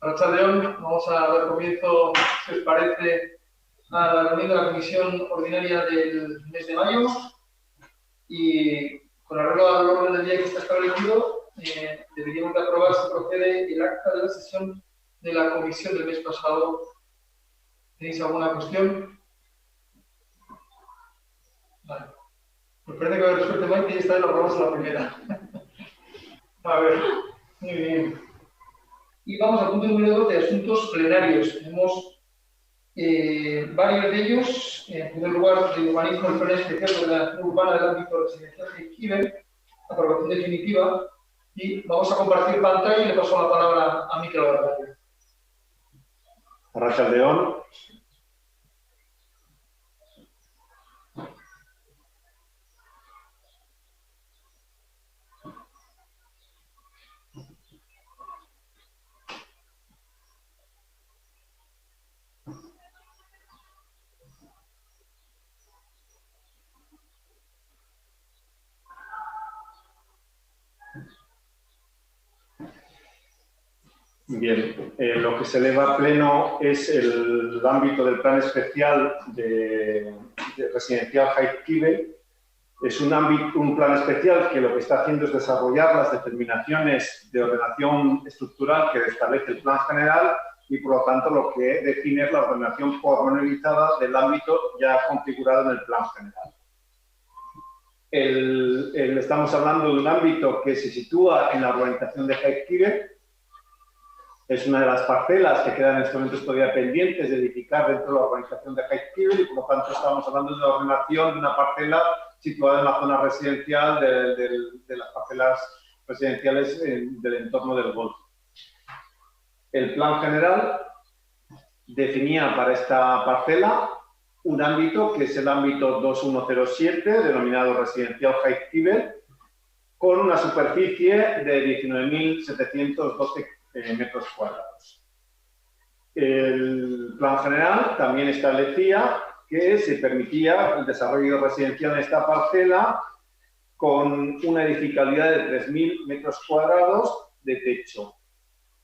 Arratsaldeon, vamos a dar comienzo, si os parece, a la reunión de la comisión ordinaria del mes de mayo y con arreglo al orden del día que está establecido, deberíamos de aprobar si procede el acta de la sesión de la comisión del mes pasado. ¿Tenéis alguna cuestión? Vale. Pues parece que va a haber suerte, Maite, y esta vez lo aprobamos a la primera. A ver, muy bien. Y vamos al punto número 2 de asuntos plenarios. Tenemos varios de ellos. En primer lugar, de urbanismo, el plan especial de la urbana del ámbito residencial de Kiber, aprobación definitiva. Y vamos a compartir pantalla y le paso la palabra a Mikel Barbario. Arratsaldeon. Bien, lo que se eleva a pleno es el ámbito del plan especial de residencial Jaizkibel. Es un plan especial que lo que está haciendo es desarrollar las determinaciones de ordenación estructural que establece el plan general y, por lo tanto, lo que define es la ordenación pormenorizada del ámbito ya configurado en el plan general. Estamos hablando de un ámbito que se sitúa en la urbanización de Jaizkibel. Es una de las parcelas que quedan en estos momentos todavía pendientes de edificar dentro de la urbanización de Jaizkibel y, por lo tanto, estamos hablando de la ordenación de una parcela situada en la zona residencial de las parcelas residenciales del entorno del Golfo. El plan general definía para esta parcela un ámbito que es el ámbito 2107, denominado residencial Jaizkibel, con una superficie de 19.712 metros cuadrados. El plan general también establecía que se permitía el desarrollo residencial en esta parcela con una edificabilidad de 3.000 metros cuadrados de techo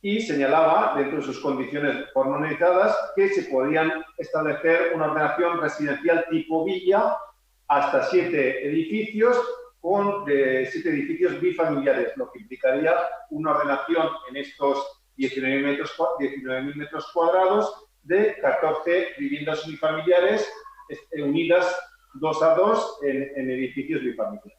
y señalaba, dentro de sus condiciones pormenorizadas, que se podían establecer una ordenación residencial tipo villa hasta 7 edificios con 7 edificios bifamiliares, lo que implicaría una ordenación en estos 19.000 metros cuadrados de 14 viviendas unifamiliares unidas 2 a 2 en edificios bifamiliares.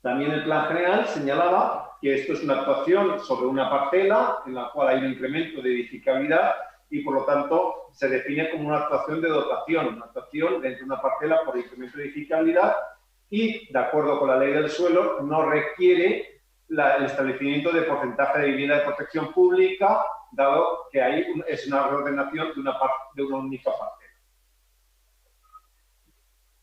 También el plan general señalaba que esto es una actuación sobre una parcela en la cual hay un incremento de edificabilidad y, por lo tanto, se define como una actuación de dotación, una actuación dentro de una parcela por incremento de edificabilidad y, de acuerdo con la ley del suelo, no requiere el establecimiento de porcentaje de vivienda de protección pública, dado que ahí es una reordenación de una única parcela.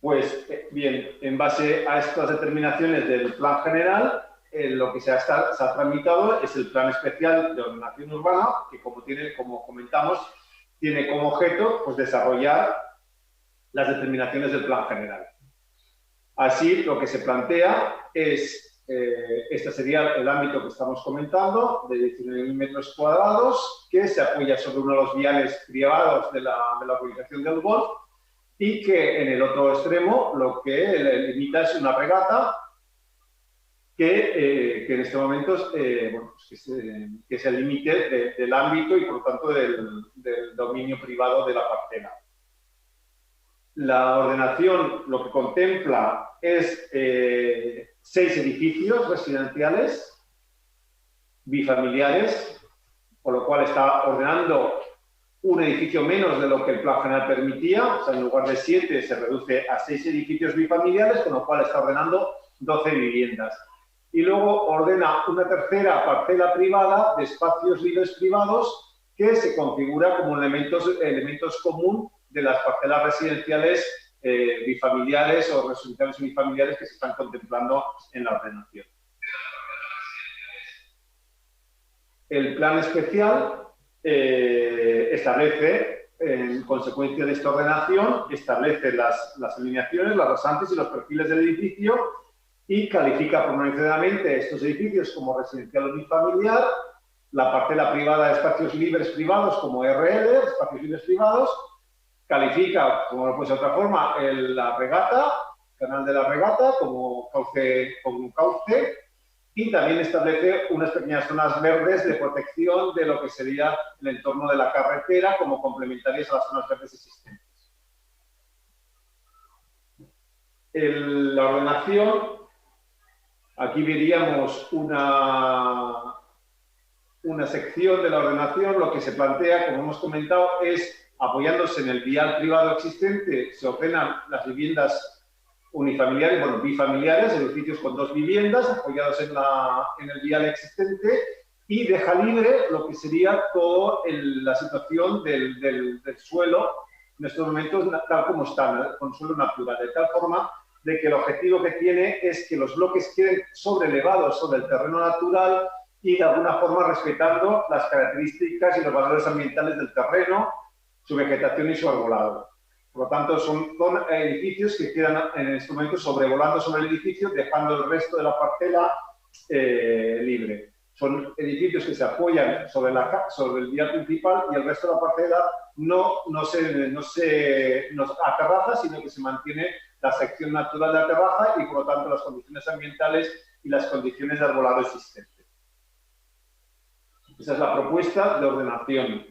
Pues bien, en base a estas determinaciones del plan general, lo que se ha tramitado es el plan especial de ordenación urbana, que como comentamos, tiene como objeto pues, desarrollar las determinaciones del plan general. Así, lo que se plantea es, este sería el ámbito que estamos comentando, de 19.000 metros cuadrados, que se apoya sobre uno de los viales privados de la urbanización del Golf, y que en el otro extremo lo que limita es una regata que en este momento bueno, pues que es el límite del ámbito y, por lo tanto, del dominio privado de la parcela. La ordenación lo que contempla es 6 edificios residenciales bifamiliares, por lo cual está ordenando un edificio menos de lo que el plan general permitía, o sea, en lugar de 7 se reduce a 6 edificios bifamiliares, con lo cual está ordenando 12 viviendas. Y luego ordena una tercera parcela privada de espacios libres privados que se configura como elementos comunes de las parcelas residenciales bifamiliares o residenciales unifamiliares que se están contemplando en la ordenación. El plan especial establece, en consecuencia de esta ordenación, establece las alineaciones, las rasantes y los perfiles del edificio y califica pormenorizadamente estos edificios como residencial unifamiliar la parcela privada de espacios libres privados como RL, espacios libres privados, califica, como no puede ser de otra forma, la regata, canal de la regata como un cauce, y también establece unas pequeñas zonas verdes de protección de lo que sería el entorno de la carretera como complementarias a las zonas verdes existentes. La ordenación, aquí veríamos una sección de la ordenación. Lo que se plantea, como hemos comentado, es, apoyándose en el vial privado existente, se ordenan las viviendas unifamiliares, bueno, bifamiliares, edificios con 2 viviendas, apoyados en el vial existente, y deja libre lo que sería toda la situación del suelo en estos momentos, tal como está, con suelo natural, de tal forma de que el objetivo que tiene es que los bloques queden sobrelevados sobre el terreno natural y de alguna forma respetando las características y los valores ambientales del terreno, su vegetación y su arbolado. Por lo tanto, son edificios que quedan en este momento sobrevolando sobre el edificio, dejando el resto de la parcela libre. Son edificios que se apoyan sobre el vial principal y el resto de la parcela no se aterraza, sino que se mantiene la sección natural de la terraza y, por lo tanto, las condiciones ambientales y las condiciones de arbolado existentes. Esa es la propuesta de ordenación.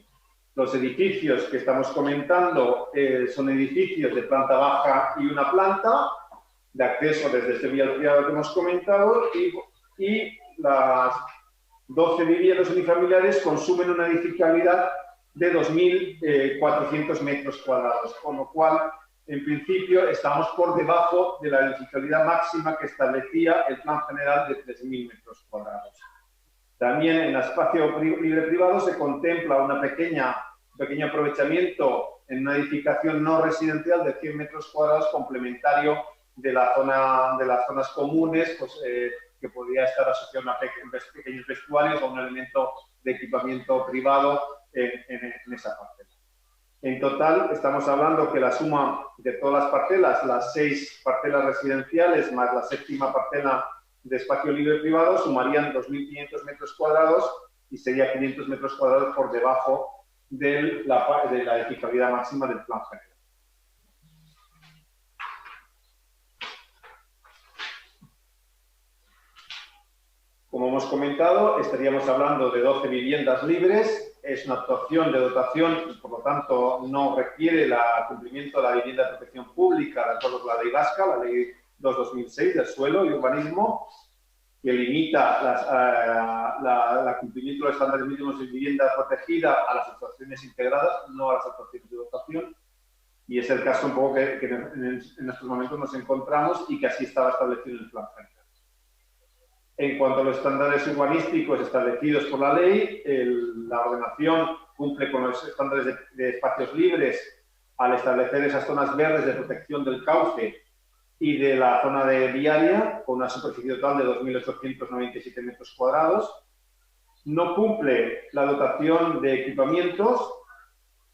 Los edificios que estamos comentando son edificios de planta baja y una planta, de acceso desde este vial privado que hemos comentado, y las 12 viviendas unifamiliares consumen una edificabilidad de 2.400 metros cuadrados, con lo cual, en principio, estamos por debajo de la edificabilidad máxima que establecía el Plan General de 3.000 metros cuadrados. También en el espacio libre privado se contempla un pequeño aprovechamiento en una edificación no residencial de 100 metros cuadrados complementario de las zonas comunes, pues, que podría estar asociado a pequeños vestuarios o un elemento de equipamiento privado en esa parcela. En total, estamos hablando que la suma de todas las parcelas, las 6 parcelas residenciales más la 7ª parcela de espacio libre privado, sumarían 2.500 metros cuadrados y sería 500 metros cuadrados por debajo de la edificabilidad máxima del Plan General. Como hemos comentado, estaríamos hablando de 12 viviendas libres. Es una actuación de dotación y, por lo tanto, no requiere el cumplimiento de la vivienda de protección pública, de acuerdo con la ley vasca, la ley 2/2006 del suelo y urbanismo, que limita el cumplimiento de los estándares mínimos de vivienda protegida a las actuaciones integradas, no a las actuaciones de dotación. Y es el caso un poco que en estos momentos nos encontramos y que así estaba establecido en el Plan General. En cuanto a los estándares urbanísticos establecidos por la ley, la ordenación cumple con los estándares de espacios libres al establecer esas zonas verdes de protección del cauce y de la zona de viaria, con una superficie total de 2.897 metros cuadrados. No cumple la dotación de equipamientos,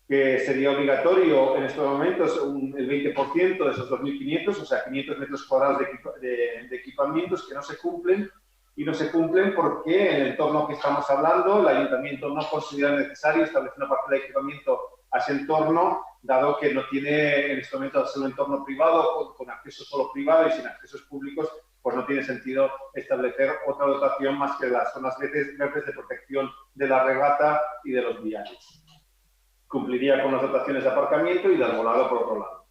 que sería obligatorio en estos momentos el 20% de esos 2.500, o sea, 500 metros cuadrados de equipamientos que no se cumplen. Y no se cumplen porque en el entorno que estamos hablando, el ayuntamiento no considera necesario establecer una parcela de equipamiento a ese entorno, dado que no tiene en este momento al ser un entorno privado, con acceso solo privado y sin accesos públicos, pues no tiene sentido establecer otra dotación más que las zonas verdes de protección de la regata y de los viales. Cumpliría con las dotaciones de aparcamiento y de arbolado por otro lado.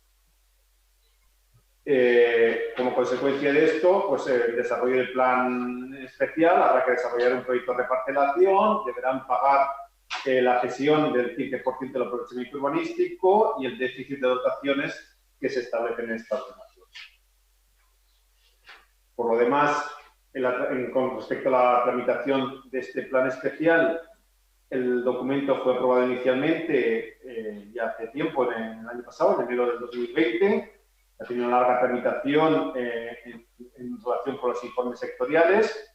Como consecuencia de esto, pues el desarrollo del plan especial habrá que desarrollar un proyecto de reparcelación, deberán pagar la cesión del 15% del aprovechamiento urbanístico y el déficit de dotaciones que se establecen en esta ordenación. Por lo demás, con respecto a la tramitación de este plan especial, el documento fue aprobado inicialmente ya hace tiempo, en el año pasado, en enero del 2020. Ha tenido una larga tramitación en relación con los informes sectoriales,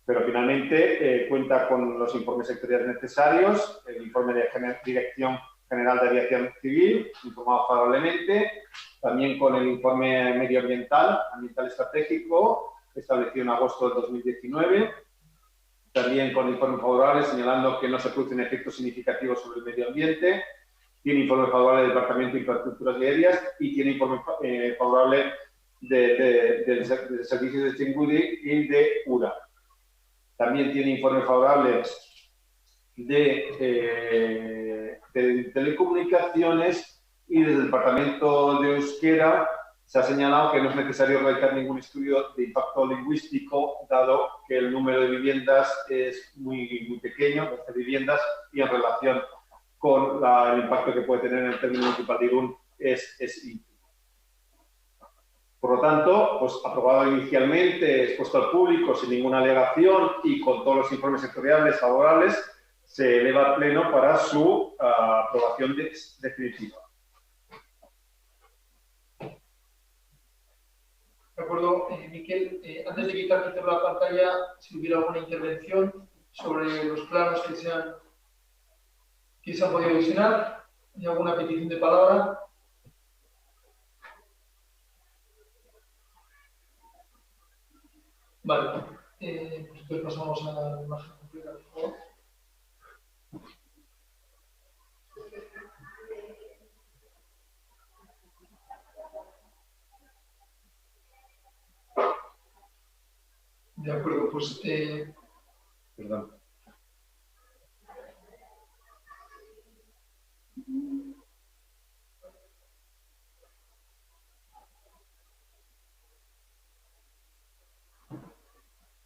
pero finalmente cuenta con los informes sectoriales necesarios, el informe de Dirección General de Aviación Civil, informado favorablemente, también con el informe medioambiental, ambiental estratégico, establecido en agosto de 2019, también con informes favorables señalando que no se producen efectos significativos sobre el medio ambiente, tiene informe favorable del Departamento de Infraestructuras Aéreas y tiene informe favorable del Servicio de Txingudi y de URA. También tiene informe favorable de telecomunicaciones y desde el Departamento de Euskera se ha señalado que no es necesario realizar ningún estudio de impacto lingüístico, dado que el número de viviendas es muy pequeño, 12 viviendas, y en relación con el impacto que puede tener en el término municipal de Irún es ínfimo. Por lo tanto, pues aprobado inicialmente, expuesto al público sin ninguna alegación y con todos los informes sectoriales favorables, se eleva al Pleno para su aprobación definitiva. De acuerdo, Miquel, antes de quitar la pantalla, si hubiera alguna intervención sobre los planos que se han podido visionar, ¿hay alguna petición de palabra? Vale, pues entonces pasamos a la imagen completa, por favor. De acuerdo, pues... Perdón.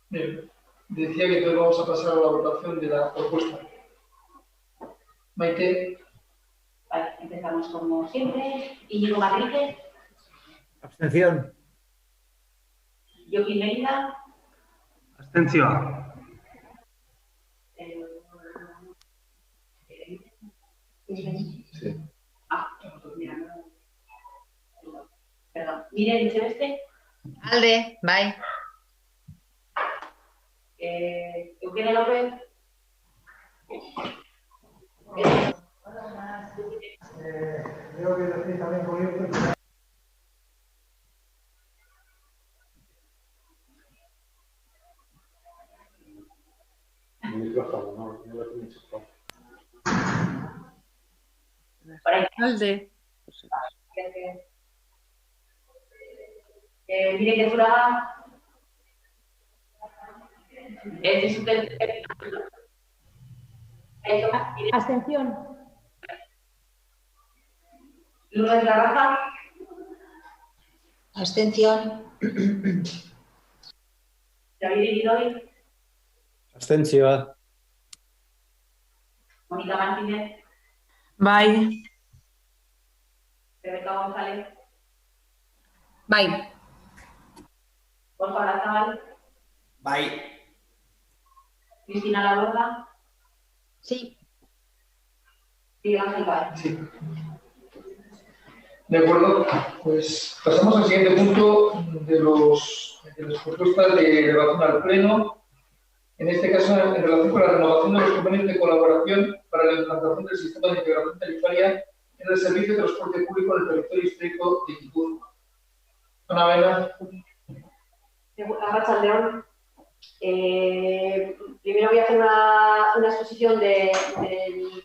Bien, decía que entonces vamos a pasar a la votación de la propuesta. Maite. Vale, empezamos como siempre. Íñigo Manrique. Abstención. Joaquín Mérida. Abstención. Sí. Mira, perdón. Miren, Celeste. Alde, bai. Eugenia López. Creo que decís también con esto. El micrófono, no lo tiene enchufado. Alde. Miren que Zuraga. Abstención. Lourdes Larraza. Abstención. David Irigoyen. Abstención. Mónica Martínez. Bai. Rebeca González. Bai. Borja Olazábal. Bai. Cristina Laborda. Sí. Miguel Ángel Vaz. Sí. De acuerdo, pues pasamos al siguiente punto de las propuestas de debate al Pleno. En este caso, en relación con la renovación de los convenios de colaboración para la implantación del sistema de integración tarifaria en el servicio de transporte público en el territorio histórico de Guipúzcoa. Ana Vela. Arratsaldeon. Primero voy a hacer una exposición del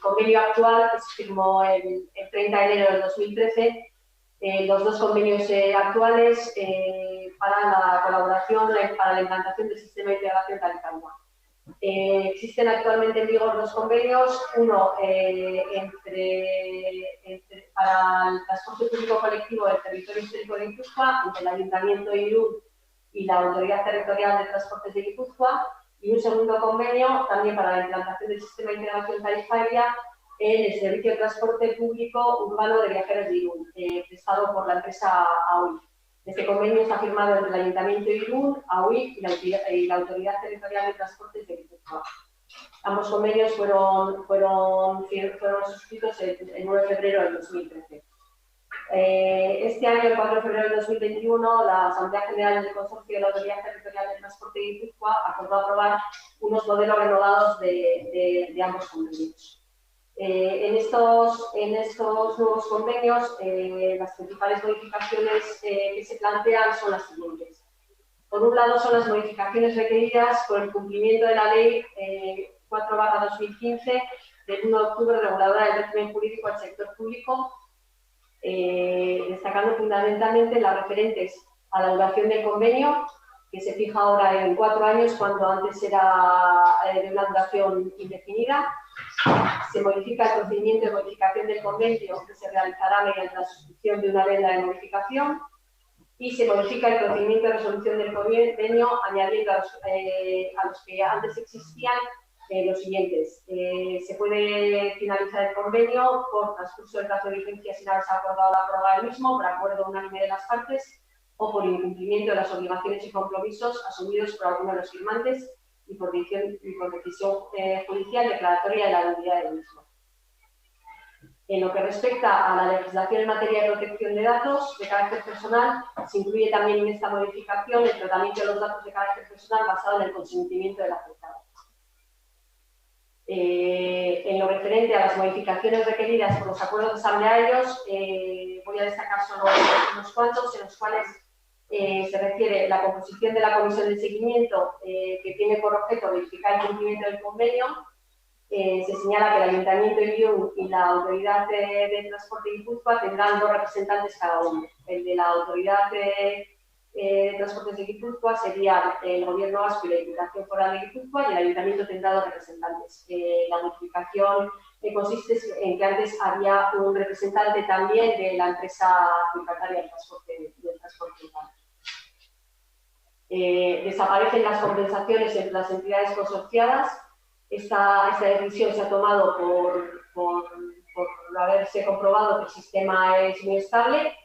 convenio actual que se firmó el 30 de enero del 2013. Los dos convenios actuales para la colaboración, para la implantación del sistema de integración tarifaria. Existen actualmente en vigor dos convenios, uno para el transporte público colectivo del territorio histórico de Guipúzcoa, entre el Ayuntamiento de Irún y la Autoridad Territorial de Transportes de Guipúzcoa, y un segundo convenio también para la implantación del sistema de integración tarifaria en el servicio de transporte público urbano de viajeros de Irún, prestado por la empresa AUIF. Este convenio está firmado entre el Ayuntamiento de Irún, AUIF y la Autoridad Territorial de Transportes de Guipúzcoa. Ambos convenios fueron suscritos el 9 de febrero del 2013. Este año, el 4 de febrero del 2021, la Asamblea General del Consorcio de la Autoridad Territorial de Transporte de Guipúzcoa acordó aprobar unos modelos renovados de ambos convenios. En estos nuevos convenios, las principales modificaciones que se plantean son las siguientes. Por un lado, son las modificaciones requeridas por el cumplimiento de la Ley 4/2015 del 1 de octubre reguladora del régimen jurídico al sector público, destacando fundamentalmente las referentes a la duración del convenio, que se fija ahora en 4 años, cuando antes era de una duración indefinida. Se modifica el procedimiento de modificación del convenio, que se realizará mediante la suscripción de una adenda de modificación, y se modifica el procedimiento de resolución del convenio, añadiendo a los que antes existían los siguientes. Se puede finalizar el convenio por transcurso del plazo de vigencia sin haberse acordado la prórroga del mismo, por acuerdo unánime de las partes, o por incumplimiento de las obligaciones y compromisos asumidos por alguno de los firmantes y por decisión judicial declaratoria de la nulidad del mismo. En lo que respecta a la legislación en materia de protección de datos de carácter personal, se incluye también en esta modificación el tratamiento de los datos de carácter personal basado en el consentimiento del afectado. En lo referente a las modificaciones requeridas por los acuerdos asamblearios, voy a destacar solo unos cuantos, en los cuales se refiere la composición de la comisión de seguimiento, que tiene por objeto verificar el cumplimiento del convenio. Se señala que el Ayuntamiento de Irún y la Autoridad de Transporte de Guipúzcoa tendrán 2 representantes cada uno. El de la Autoridad de Transportes de Guipúzcoa sería el Gobierno vasco y la Diputación Foral de Guipúzcoa, y el Ayuntamiento tendrá 2 representantes. La modificación consiste en que antes había un representante también de la empresa adjudicataria del transporte urbano. Desaparecen las compensaciones entre las entidades consorciadas. Esta decisión se ha tomado por haberse comprobado que el sistema es muy estable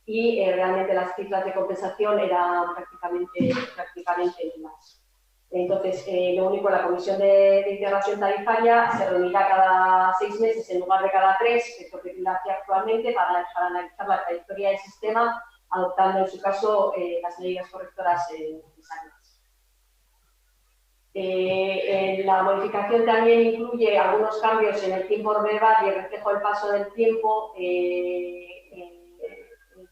y realmente las cifras de compensación eran prácticamente nulas. Entonces, lo único, la Comisión de Integración Tarifaria se reunirá cada 6 meses en lugar de cada 3, que es lo que hace actualmente, para analizar la trayectoria del sistema, adoptando en su caso las medidas correctoras necesarias. La modificación también incluye algunos cambios en el tiempo verbal y el reflejo del paso del tiempo,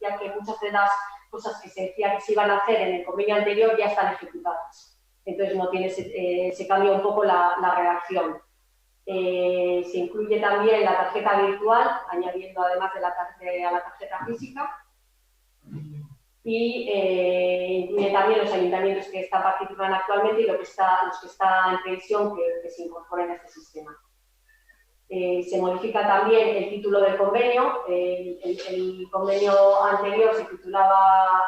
ya que muchas de las cosas que se decía que se iban a hacer en el convenio anterior ya están ejecutadas. Entonces no tiene, se cambia un poco la redacción. Se incluye también la tarjeta virtual, añadiendo además a la tarjeta física. Y incluye también los ayuntamientos que participan actualmente y los que está en previsión que se incorporen a este sistema. Se modifica también el título del convenio. El convenio anterior se titulaba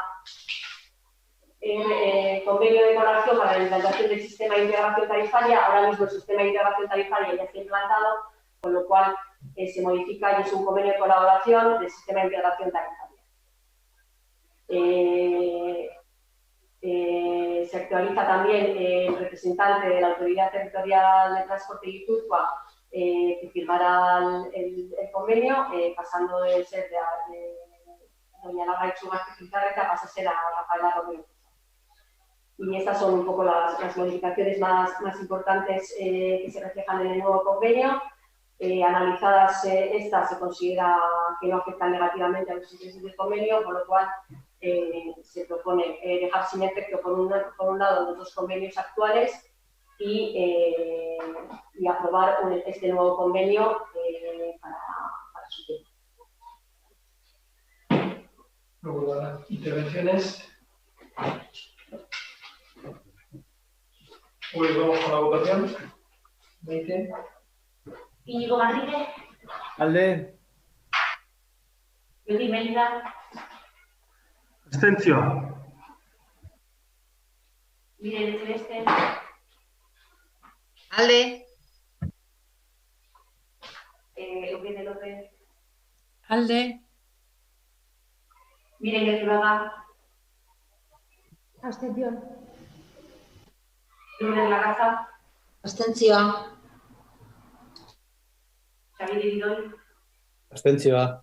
Convenio de colaboración para la implantación del sistema de integración tarifaria. Ahora mismo el sistema de integración tarifaria ya está implantado, con lo cual se modifica y es un convenio de colaboración del sistema de integración tarifaria. Se actualiza también el representante de la Autoridad Territorial de Transporte de Guipúzcoa, que firmará el convenio, pasando de ser de doña Laura Itzugarte Quintarreta, pasa a ser a Rafaela Romero. Y estas son un poco las modificaciones más importantes que se reflejan en el nuevo convenio. Analizadas estas, se considera que no afectan negativamente a los intereses del convenio, por lo cual se propone dejar sin efecto, por un lado, los 2 convenios actuales y aprobar este nuevo convenio para su tiempo. Luego las intervenciones. Pues vamos con la votación. 20. Íñigo Garrigue. Alde. Jordi Melida. Abstentzioa. Miren Celeste. Alde. Eugenia López. Alde. Miren Zuluaga. Abstención. Lourdes Lagaza. Abstentzioa. Xabier Iridoi. Abstentzioa.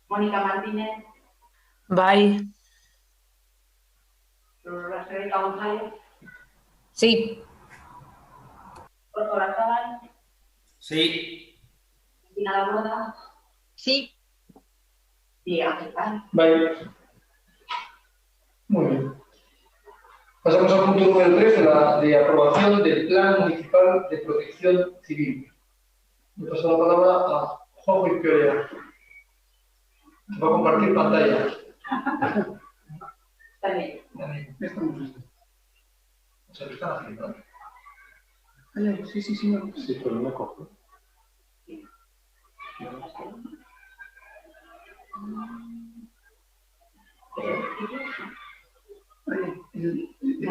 Mónica Martínez. Bai. Rebeca González. Sí. Otto Lazábal. Sí. Cristina Laborda. Sí. Y Ángel Paz. Vale. Muy bien. Pasamos al punto número 3 de aprobación del Plan Municipal de Protección Civil. Le paso la palabra a Juan Victoria. Va a compartir pantalla. Está bien. O sea, lo están haciendo. Sí, no. Sí, pero no cojo.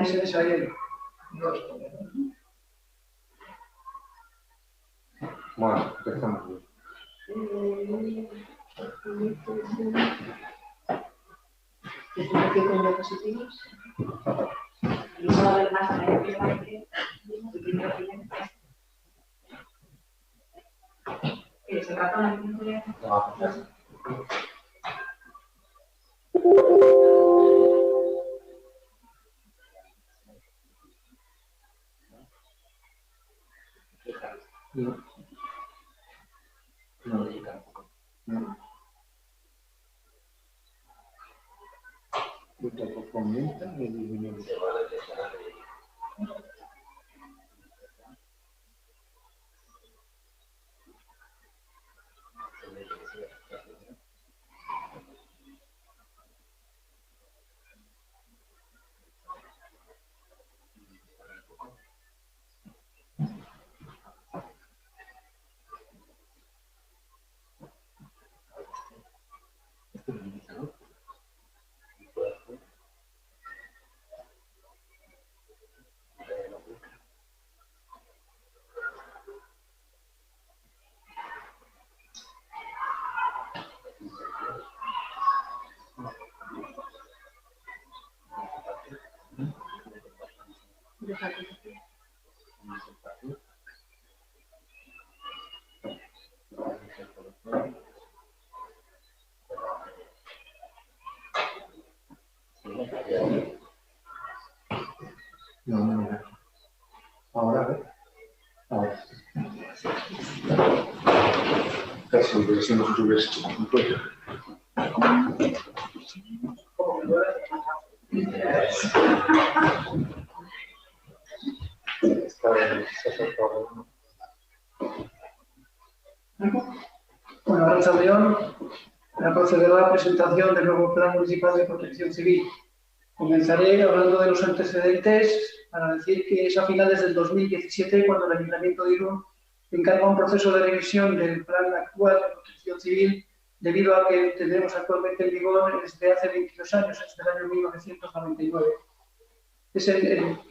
Ese ahí. No responde. Bueno, empezamos. No va a haber más ¿se trata de No. No. Yo tampoco comenta ni disminuye. No. Ahora, ¿ves? Ahora. Casi, pero si no se tuviese un cuello. Bueno, Arantxa León, para proceder a la presentación del nuevo Plan Municipal de Protección Civil. Comenzaré hablando de los antecedentes para decir que es a finales del 2017 cuando el Ayuntamiento de Irún encarga un proceso de revisión del plan actual de protección civil debido a que tenemos actualmente en vigor desde hace 22 años, desde el año 1999. Es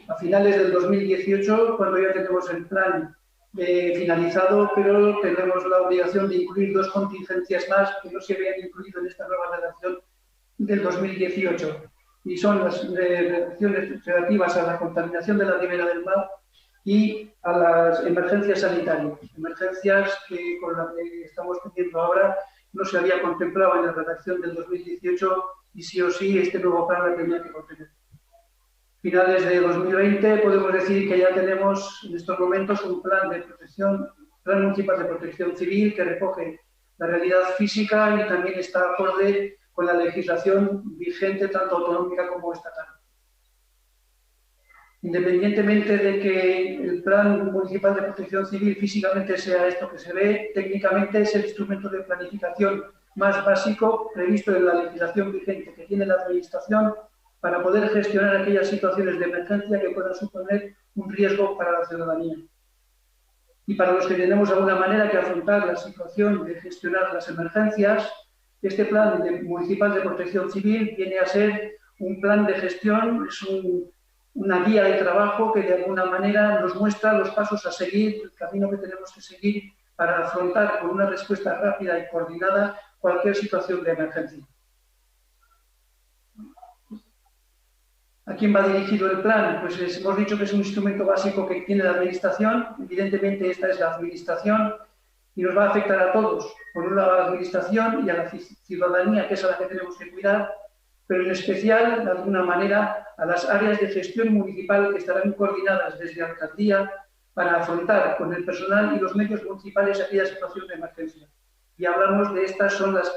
a finales del 2018 cuando ya tenemos el plan finalizado, pero tenemos la obligación de incluir dos contingencias más que no se habían incluido en esta nueva redacción del 2018. Y son las redacciones relativas a la contaminación de la ribera del mar y a las emergencias sanitarias. Emergencias que con las que estamos teniendo ahora no se había contemplado en la redacción del 2018 y sí o sí este nuevo plan la tenía que contener. Finales de 2020 podemos decir que ya tenemos en estos momentos un plan municipal de protección civil que recoge la realidad física y también está acorde con la legislación vigente tanto autonómica como estatal. Independientemente de que el Plan Municipal de Protección Civil físicamente sea esto que se ve, técnicamente es el instrumento de planificación más básico previsto en la legislación vigente que tiene la Administración para poder gestionar aquellas situaciones de emergencia que puedan suponer un riesgo para la ciudadanía. Y para los que tenemos alguna manera que afrontar la situación de gestionar las emergencias, este Plan Municipal de Protección Civil viene a ser un plan de gestión, es una guía de trabajo que de alguna manera nos muestra los pasos a seguir, el camino que tenemos que seguir para afrontar con una respuesta rápida y coordinada cualquier situación de emergencia. ¿A quién va dirigido el plan? Pues hemos dicho que es un instrumento básico que tiene la Administración. Evidentemente esta es la Administración y nos va a afectar a todos. Por un lado a la Administración y a la ciudadanía, que es a la que tenemos que cuidar, pero en especial, de alguna manera, a las áreas de gestión municipal que estarán coordinadas desde la alcaldía para afrontar con el personal y los medios municipales aquella situación de emergencia. Y hablamos de estas son las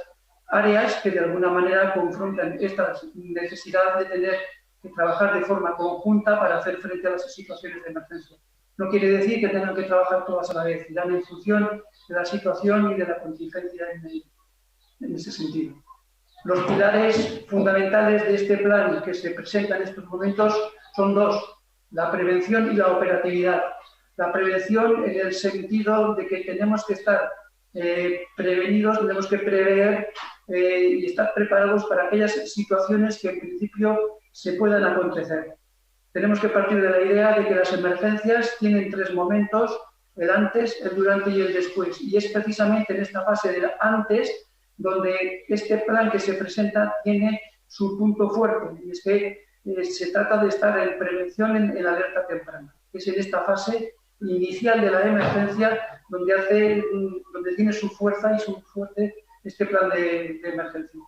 áreas que de alguna manera confrontan esta necesidad de tener que trabajar de forma conjunta para hacer frente a las situaciones de emergencia. No quiere decir que tengan que trabajar todas a la vez, irán en función de la situación y de la contingencia en ese sentido. Los pilares fundamentales de este plan que se presenta en estos momentos son dos: la prevención y la operatividad. La prevención en el sentido de que tenemos que estar prevenidos, tenemos que prever y estar preparados para aquellas situaciones que en principio se puedan acontecer. Tenemos que partir de la idea de que las emergencias tienen tres momentos: el antes, el durante y el después. Y es precisamente en esta fase del antes donde este plan que se presenta tiene su punto fuerte. Y es que se trata de estar en prevención, en alerta temprana. Es en esta fase inicial de la emergencia donde tiene su fuerza y su fuerte este plan de emergencia.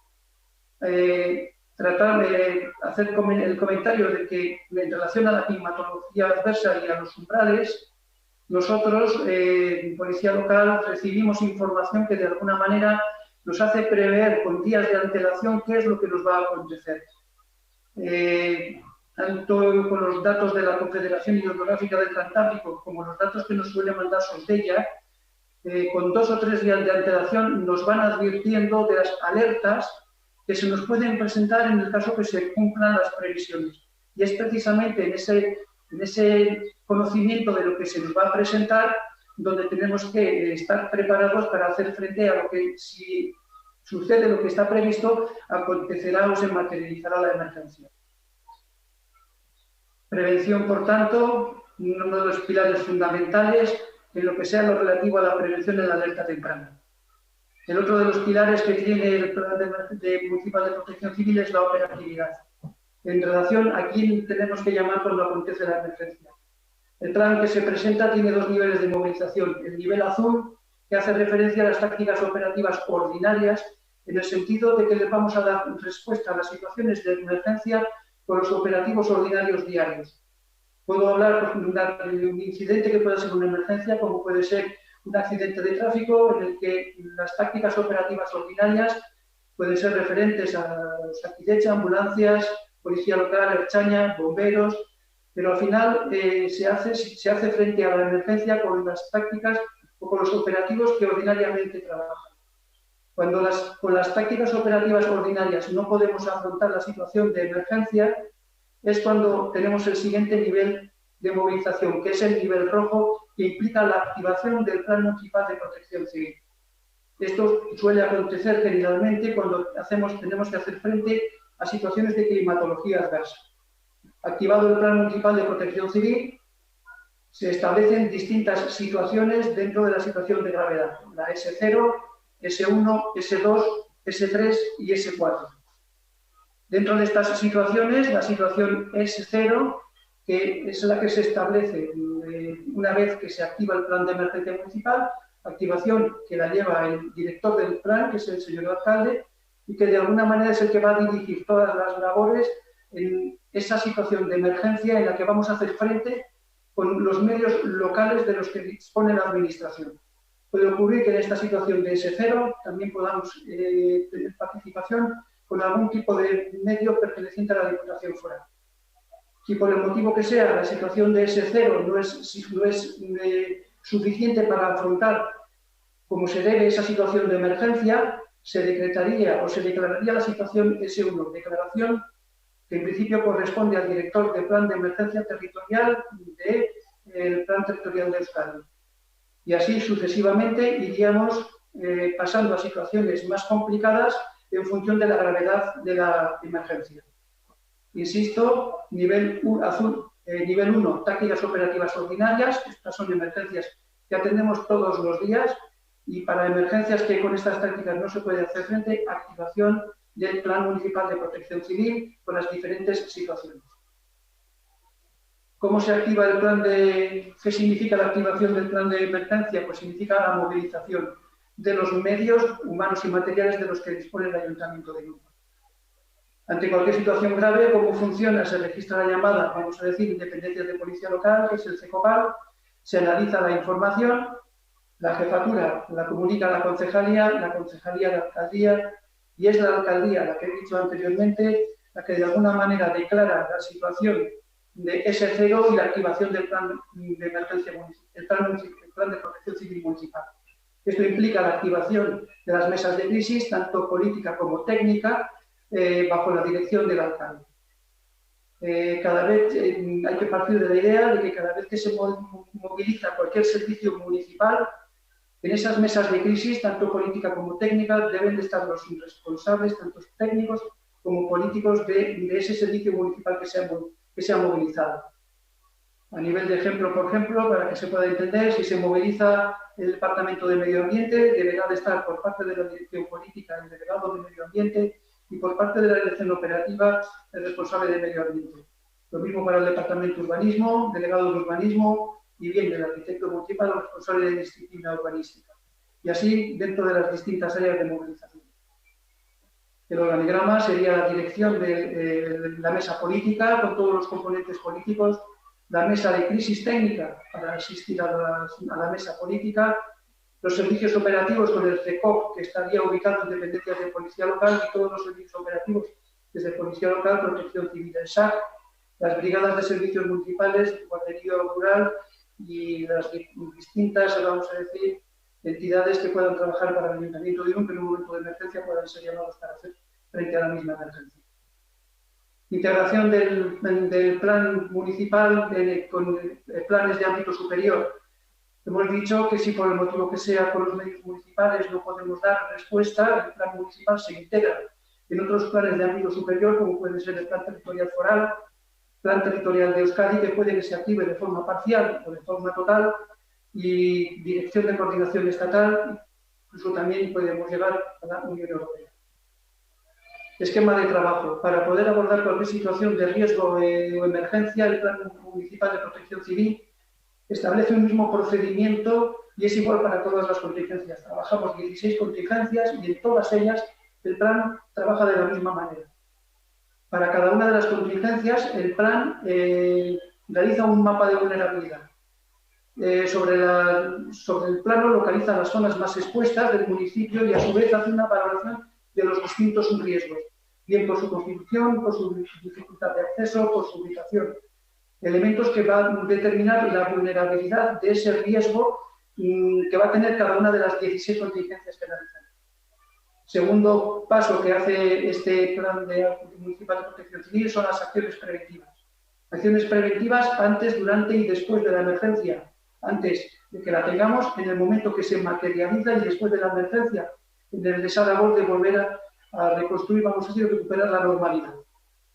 Tratar de hacer el comentario de que en relación a la climatología adversa y a los umbrales, nosotros, en Policía Local, recibimos información que de alguna manera nos hace prever con días de antelación qué es lo que nos va a acontecer. Tanto con los datos de la Confederación Hidrográfica del Cantábrico como los datos que nos suele mandar SOSDEIA, con 2 o 3 días de antelación nos van advirtiendo de las alertas que se nos pueden presentar en el caso que se cumplan las previsiones. Y es precisamente en ese conocimiento de lo que se nos va a presentar donde tenemos que estar preparados para hacer frente a lo que, si sucede lo que está previsto, acontecerá o se materializará la emergencia. Prevención, por tanto, uno de los pilares fundamentales en lo que sea lo relativo a la prevención en la alerta temprana. El otro de los pilares que tiene el Plan Municipal de Protección Civil es la operatividad, en relación a quién tenemos que llamar cuando acontece la emergencia. El plan que se presenta tiene 2 niveles de movilización. El nivel azul, que hace referencia a las tácticas operativas ordinarias, en el sentido de que les vamos a dar respuesta a las situaciones de emergencia con los operativos ordinarios diarios. Puedo hablar de un incidente que pueda ser una emergencia, como puede ser un accidente de tráfico, en el que las tácticas operativas ordinarias pueden ser referentes a los Osakidetza, ambulancias, policía local, Ertzaintza, bomberos, pero al final se hace frente a la emergencia con las tácticas o con los operativos que ordinariamente trabajan. Cuando con las tácticas operativas ordinarias no podemos afrontar la situación de emergencia, es cuando tenemos el siguiente nivel de movilización, que es el nivel rojo, que implica la activación del Plan Municipal de Protección Civil. Esto suele acontecer generalmente cuando tenemos que hacer frente a situaciones de climatología adversa. Activado el Plan Municipal de Protección Civil, se establecen distintas situaciones dentro de la situación de gravedad, la S0, S1, S2, S3 y S4. Dentro de estas situaciones, la situación S0, que es la que se establece una vez que se activa el plan de emergencia municipal, activación que la lleva el director del plan, que es el señor alcalde, y que de alguna manera es el que va a dirigir todas las labores en esa situación de emergencia en la que vamos a hacer frente con los medios locales de los que dispone la administración. Puede ocurrir que en esta situación de S0 también podamos tener participación con algún tipo de medio perteneciente a la Diputación Foral. Si por el motivo que sea la situación de S0 no es suficiente para afrontar como se debe esa situación de emergencia, se decretaría o se declararía la situación S1, declaración que en principio corresponde al director del Plan de Emergencia Territorial del Plan Territorial de Euskadi. Y así sucesivamente iríamos pasando a situaciones más complicadas en función de la gravedad de la emergencia. Insisto, nivel azul, nivel 1, tácticas operativas ordinarias. Estas son emergencias que atendemos todos los días, y para emergencias que con estas tácticas no se puede hacer frente, activación del Plan Municipal de Protección Civil con las diferentes situaciones. ¿Cómo se activa el plan ¿Qué significa la activación del plan de emergencia? Pues significa la movilización de los medios humanos y materiales de los que dispone el Ayuntamiento de Lugo. Ante cualquier situación grave, ¿cómo funciona? Se registra la llamada, vamos a decir, Independencia de Policía Local, que es el CECOPAL, se analiza la información, la jefatura la comunica a la concejalía, la alcaldía y es la alcaldía, la que he dicho anteriormente, la que de alguna manera declara la situación de S0 y la activación del plan de emergencia municipal, el plan de protección civil municipal. Esto implica la activación de las mesas de crisis, tanto política como técnica, bajo la dirección del alcalde. Cada vez hay que partir de la idea de que cada vez que se moviliza cualquier servicio municipal, en esas mesas de crisis, tanto política como técnica, deben de estar los responsables, tanto técnicos como políticos, de ese servicio municipal que se ha movilizado. A nivel de ejemplo, por ejemplo, para que se pueda entender, si se moviliza el Departamento de Medio Ambiente, deberá de estar por parte de la Dirección Política el delegado de Medio Ambiente y por parte de la Dirección Operativa el responsable de Medio Ambiente. Lo mismo para el Departamento de Urbanismo, delegado de Urbanismo y bien el arquitecto municipal o responsable de disciplina urbanística. Y así dentro de las distintas áreas de movilización. El organigrama sería la dirección de la mesa política con todos los componentes políticos, la mesa de crisis técnica para asistir a la mesa política, los servicios operativos con el CECOP, que estaría ubicado en dependencias de Policía Local, y todos los servicios operativos desde Policía Local, Protección Civil, el SAC, las brigadas de servicios municipales, guardería rural y las distintas, vamos a decir, entidades que puedan trabajar para el Ayuntamiento de Irún, que en un momento de emergencia puedan ser llamados para hacer frente a la misma emergencia. Integración del plan municipal con planes de ámbito superior. Hemos dicho que si por el motivo que sea con los medios municipales no podemos dar respuesta, el plan municipal se integra en otros planes de ámbito superior, como puede ser el plan territorial foral, plan territorial de Euskadi, que puede que se active de forma parcial o de forma total, y dirección de coordinación estatal, incluso también podemos llegar a la Unión Europea. Esquema de trabajo. Para poder abordar cualquier situación de riesgo o emergencia, el Plan Municipal de Protección Civil establece un mismo procedimiento y es igual para todas las contingencias. Trabajamos 16 contingencias y en todas ellas el plan trabaja de la misma manera. Para cada una de las contingencias, el plan realiza un mapa de vulnerabilidad. Sobre el plano localiza las zonas más expuestas del municipio y a su vez hace una valoración de los distintos riesgos, bien por su constitución, por su dificultad de acceso, por su ubicación. Elementos que van a determinar la vulnerabilidad de ese riesgo que va a tener cada una de las 16 contingencias que realizan. Segundo paso que hace este plan municipal de protección civil son las acciones preventivas. Acciones preventivas antes, durante y después de la emergencia. Antes de que la tengamos, en el momento que se materializa y después de la emergencia, en esa labor de volver a reconstruir, vamos a decir, recuperar la normalidad.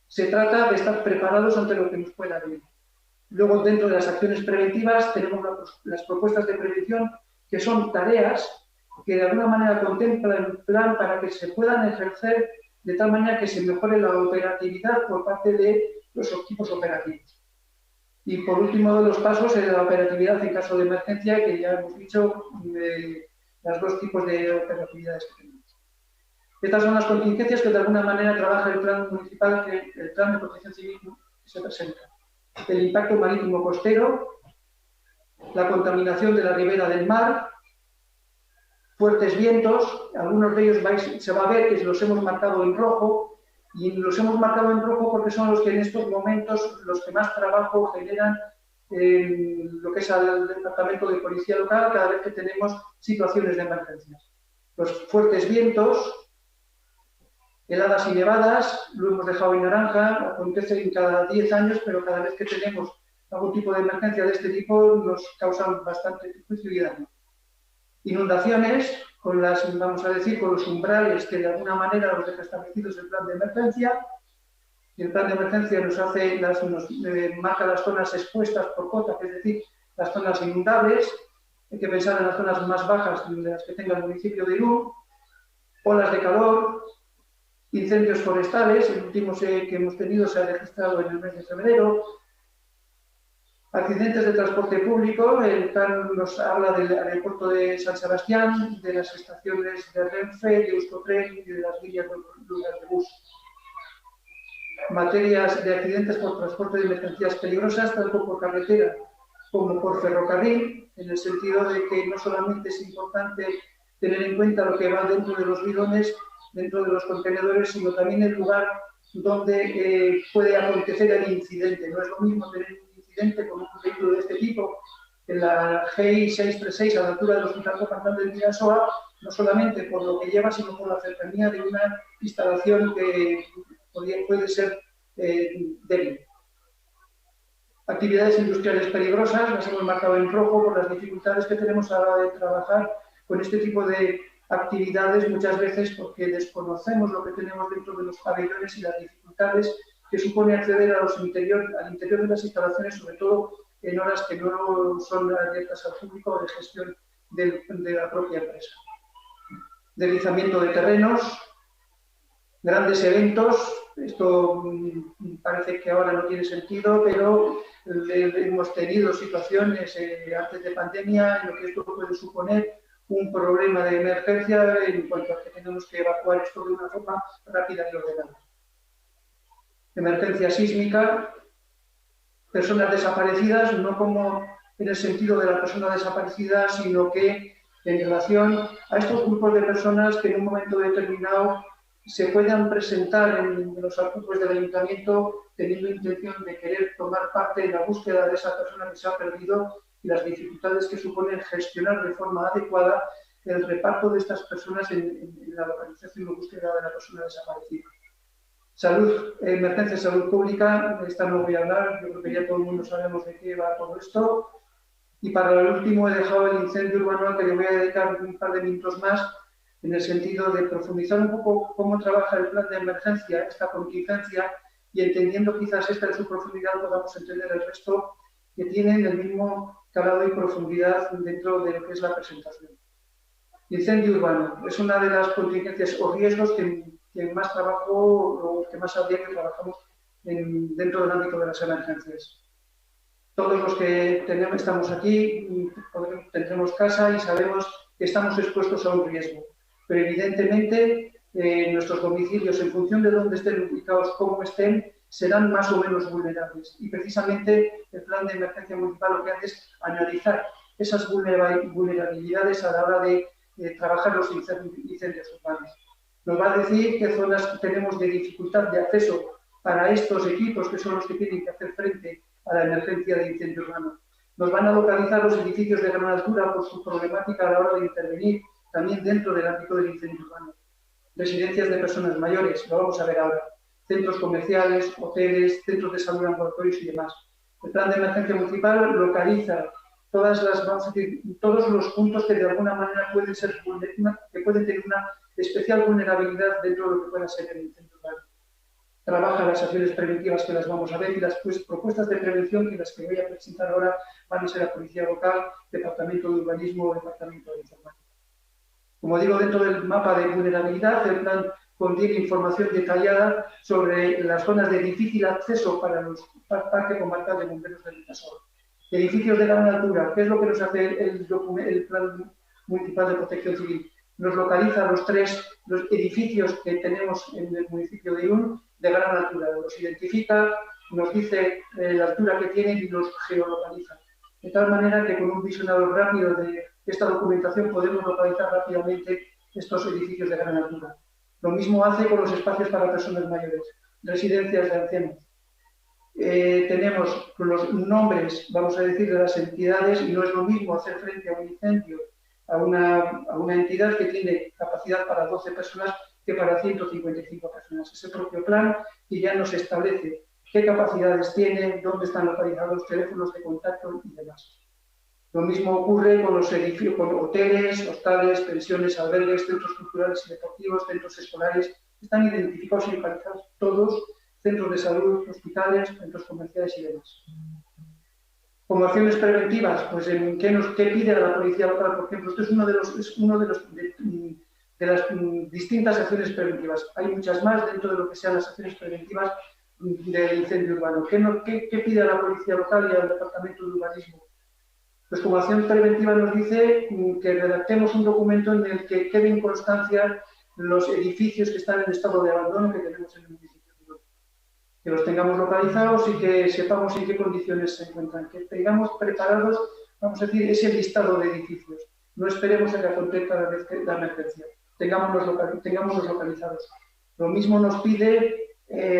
Se trata de estar preparados ante lo que nos pueda venir. Luego, dentro de las acciones preventivas, tenemos las propuestas de prevención, que son tareas que de alguna manera contemplan el plan para que se puedan ejercer de tal manera que se mejore la operatividad por parte de los equipos operativos. Y por último de los pasos es la operatividad en caso de emergencia, que ya hemos dicho los dos tipos de operatividades que tenemos. Estas son las contingencias que de alguna manera trabaja el plan municipal, el plan de protección civil que se presenta. El impacto marítimo costero, la contaminación de la ribera del mar, fuertes vientos, algunos de ellos se va a ver que los hemos marcado en rojo, y los hemos marcado en rojo porque son los que en estos momentos los que más trabajo generan lo que es el departamento de policía local cada vez que tenemos situaciones de emergencias. Los fuertes vientos, heladas y nevadas, lo hemos dejado en naranja, acontece cada 10 años, pero cada vez que tenemos algún tipo de emergencia de este tipo nos causan bastante perjuicio y daño. Inundaciones, con vamos a decir, con los umbrales que de alguna manera los deja establecidos el plan de emergencia. El plan de emergencia nos marca las zonas expuestas por cota, es decir, las zonas inundables. Hay que pensar en las zonas más bajas de las que tenga el municipio de Irún. Olas de calor, incendios forestales, el último que hemos tenido se ha registrado en el mes de febrero. Accidentes de transporte público, el plan nos habla del aeropuerto de San Sebastián, de las estaciones de Renfe, de Euskotren y de las líneas de bus. Materias de accidentes por transporte de mercancías peligrosas, tanto por carretera como por ferrocarril, en el sentido de que no solamente es importante tener en cuenta lo que va dentro de los bidones, dentro de los contenedores, sino también el lugar donde puede acontecer el incidente. No es lo mismo tener un incidente con un vehículo de este tipo en la GI 636 a la altura del Hospital Comandante de Vidasoa, no solamente por lo que lleva, sino por la cercanía de una instalación que puede ser débil. Actividades industriales peligrosas, las hemos marcado en rojo por las dificultades que tenemos a la hora de trabajar con este tipo de actividades, muchas veces porque desconocemos lo que tenemos dentro de los pabellones y las dificultades que supone acceder al interior de las instalaciones, sobre todo en horas que no son abiertas al público o de gestión de la propia empresa. Deslizamiento de terrenos, grandes eventos, esto parece que ahora no tiene sentido, pero hemos tenido situaciones antes de pandemia en lo que esto puede suponer un problema de emergencia en cuanto a que tenemos que evacuar esto de una forma rápida y ordenada. Emergencia sísmica, personas desaparecidas, no como en el sentido de la persona desaparecida, sino que en relación a estos grupos de personas que en un momento determinado se puedan presentar en los artículos del ayuntamiento teniendo intención de querer tomar parte en la búsqueda de esa persona que se ha perdido y las dificultades que suponen gestionar de forma adecuada el reparto de estas personas en la localización y búsqueda de la persona desaparecida. Salud, emergencia de salud pública, de esta no voy a hablar, yo creo que ya todo el mundo sabemos de qué va todo esto. Y para el último he dejado el incendio urbano al que le voy a dedicar un par de minutos más, en el sentido de profundizar un poco cómo trabaja el plan de emergencia, esta contingencia, y entendiendo quizás esta en su profundidad podamos entender el resto que tienen el mismo calado y profundidad dentro de lo que es la presentación. Incendio urbano es una de las contingencias o riesgos que más trabajo o que más a diario trabajamos dentro del ámbito de las emergencias. Todos los que estamos aquí tendremos casa y sabemos que estamos expuestos a un riesgo. Pero evidentemente nuestros domicilios, en función de dónde estén ubicados, cómo estén, serán más o menos vulnerables. Y precisamente el plan de emergencia municipal lo que hace es analizar esas vulnerabilidades a la hora de trabajar los incendios urbanos. Nos va a decir qué zonas tenemos de dificultad de acceso para estos equipos, que son los que tienen que hacer frente a la emergencia de incendio urbano. Nos van a localizar los edificios de gran altura por su problemática a la hora de intervenir, también dentro del ámbito del incendio urbano. Residencias de personas mayores, lo vamos a ver ahora. Centros comerciales, hoteles, centros de salud ambulatorios y demás. El plan de emergencia municipal localiza todos los puntos que de alguna manera pueden tener una especial vulnerabilidad dentro de lo que pueda ser el incendio urbano. Trabaja las acciones preventivas que las vamos a ver y las propuestas de prevención que las que voy a presentar ahora van a ser la Policía Local, Departamento de Urbanismo o Departamento de Informática. Como digo, dentro del mapa de vulnerabilidad, el plan contiene información detallada sobre las zonas de difícil acceso para los parques comarcal de bomberos del Vidasoa. Edificios de gran altura, ¿qué es lo que nos hace el Plan Municipal de Protección Civil? Nos localiza los edificios que tenemos en el municipio de Irún de gran altura. Los identifica, nos dice la altura que tienen y los geolocaliza. De tal manera que con un visionado rápido de esta documentación podemos localizar rápidamente estos edificios de gran altura. Lo mismo hace con los espacios para personas mayores, residencias de ancianos. Tenemos los nombres, vamos a decir, de las entidades y no es lo mismo hacer frente a un incendio a una entidad que tiene capacidad para 12 personas que para 155 personas. Ese propio plan que ya nos establece qué capacidades tiene, dónde están localizados los teléfonos de contacto y demás. Lo mismo ocurre con los edificios, con hoteles, hostales, pensiones, albergues, centros culturales y deportivos, centros escolares. Están identificados y localizados todos, centros de salud, hospitales, centros comerciales y demás. Como acciones preventivas, pues ¿qué pide a la policía local? Por ejemplo, esto es uno de las distintas acciones preventivas. Hay muchas más dentro de lo que sean las acciones preventivas del incendio urbano. ¿Qué pide a la policía local y al departamento de urbanismo? Pues como acción preventiva nos dice que redactemos un documento en el que quede en constancia los edificios que están en estado de abandono que tenemos en el municipio. Que los tengamos localizados y que sepamos en qué condiciones se encuentran, que tengamos preparados, vamos a decir, ese listado de edificios. No esperemos a que acontezca la emergencia. tengámoslos localizados. Lo mismo nos pide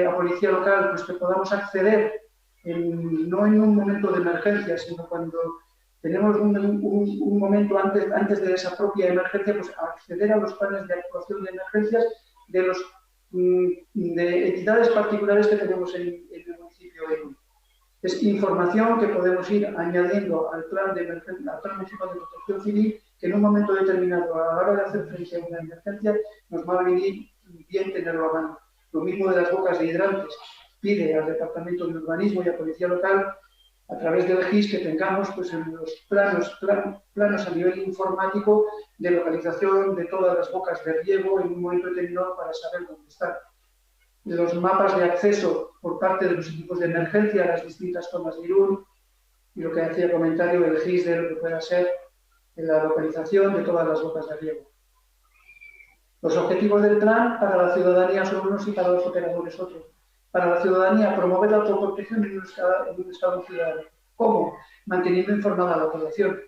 a Policía Local, pues que podamos acceder, no en un momento de emergencia, sino cuando tenemos un momento antes de esa propia emergencia, pues acceder a los planes de actuación de emergencias de entidades particulares que tenemos en el municipio de Irún. Es información que podemos ir añadiendo al plan municipal de protección civil, que en un momento determinado, a la hora de hacer frente a una emergencia, nos va a venir bien tenerlo a mano. Lo mismo de las bocas de hidrantes. Pide al Departamento de Urbanismo y a Policía Local, a través del GIS, que tengamos pues, en los planos a nivel informático de localización de todas las bocas de riego en un momento determinado para saber dónde están. Los mapas de acceso por parte de los equipos de emergencia a las distintas zonas de Irún, y lo que hacía comentario el GIS de lo que pueda ser la localización de todas las bocas de riego. Los objetivos del plan para la ciudadanía son unos y para los operadores otros. Para la ciudadanía, promover la autoprotección en un estado ciudadano. ¿Cómo? Manteniendo informada a la población.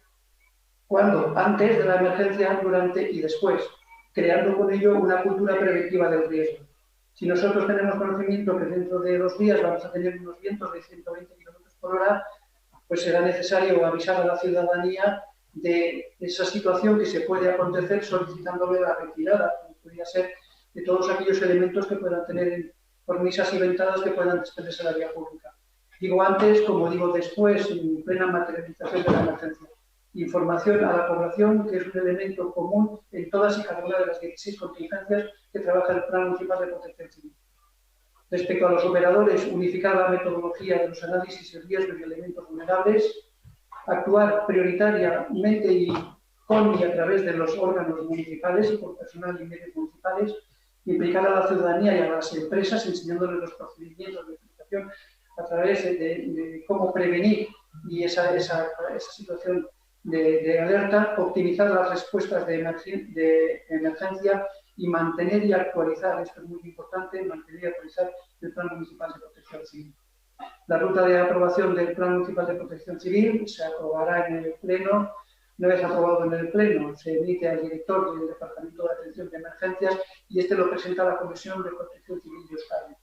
¿Cuándo? Antes de la emergencia, durante y después, creando con ello una cultura preventiva del riesgo. Si nosotros tenemos conocimiento que dentro de 2 días vamos a tener unos vientos de 120 km/h, pues será necesario avisar a la ciudadanía de esa situación que se puede acontecer, solicitándole la retirada, como podría ser de todos aquellos elementos que puedan tener cornisas y ventanas que puedan desprenderse de la vía pública. Digo antes, como digo después, en plena materialización de la emergencia. Información a la población, que es un elemento común en todas y cada una de las 16 contingencias que trabaja el Plan Municipal de Protección Civil. Respecto a los operadores, unificar la metodología de los análisis y riesgos de elementos vulnerables, actuar prioritariamente y con y a través de los órganos municipales y por personal y medios municipales, implicar a la ciudadanía y a las empresas enseñándoles los procedimientos de aplicación a través de cómo prevenir y esa situación de alerta, optimizar las respuestas de emergencia y mantener y actualizar, esto es muy importante, mantener y actualizar el Plan Municipal de Protección Civil. La ruta de aprobación del Plan Municipal de Protección Civil se aprobará en el Pleno. Una vez aprobado en el Pleno, se emite al director del Departamento de Atención de Emergencias y este lo presenta a la Comisión de Protección Civil de Euskadi.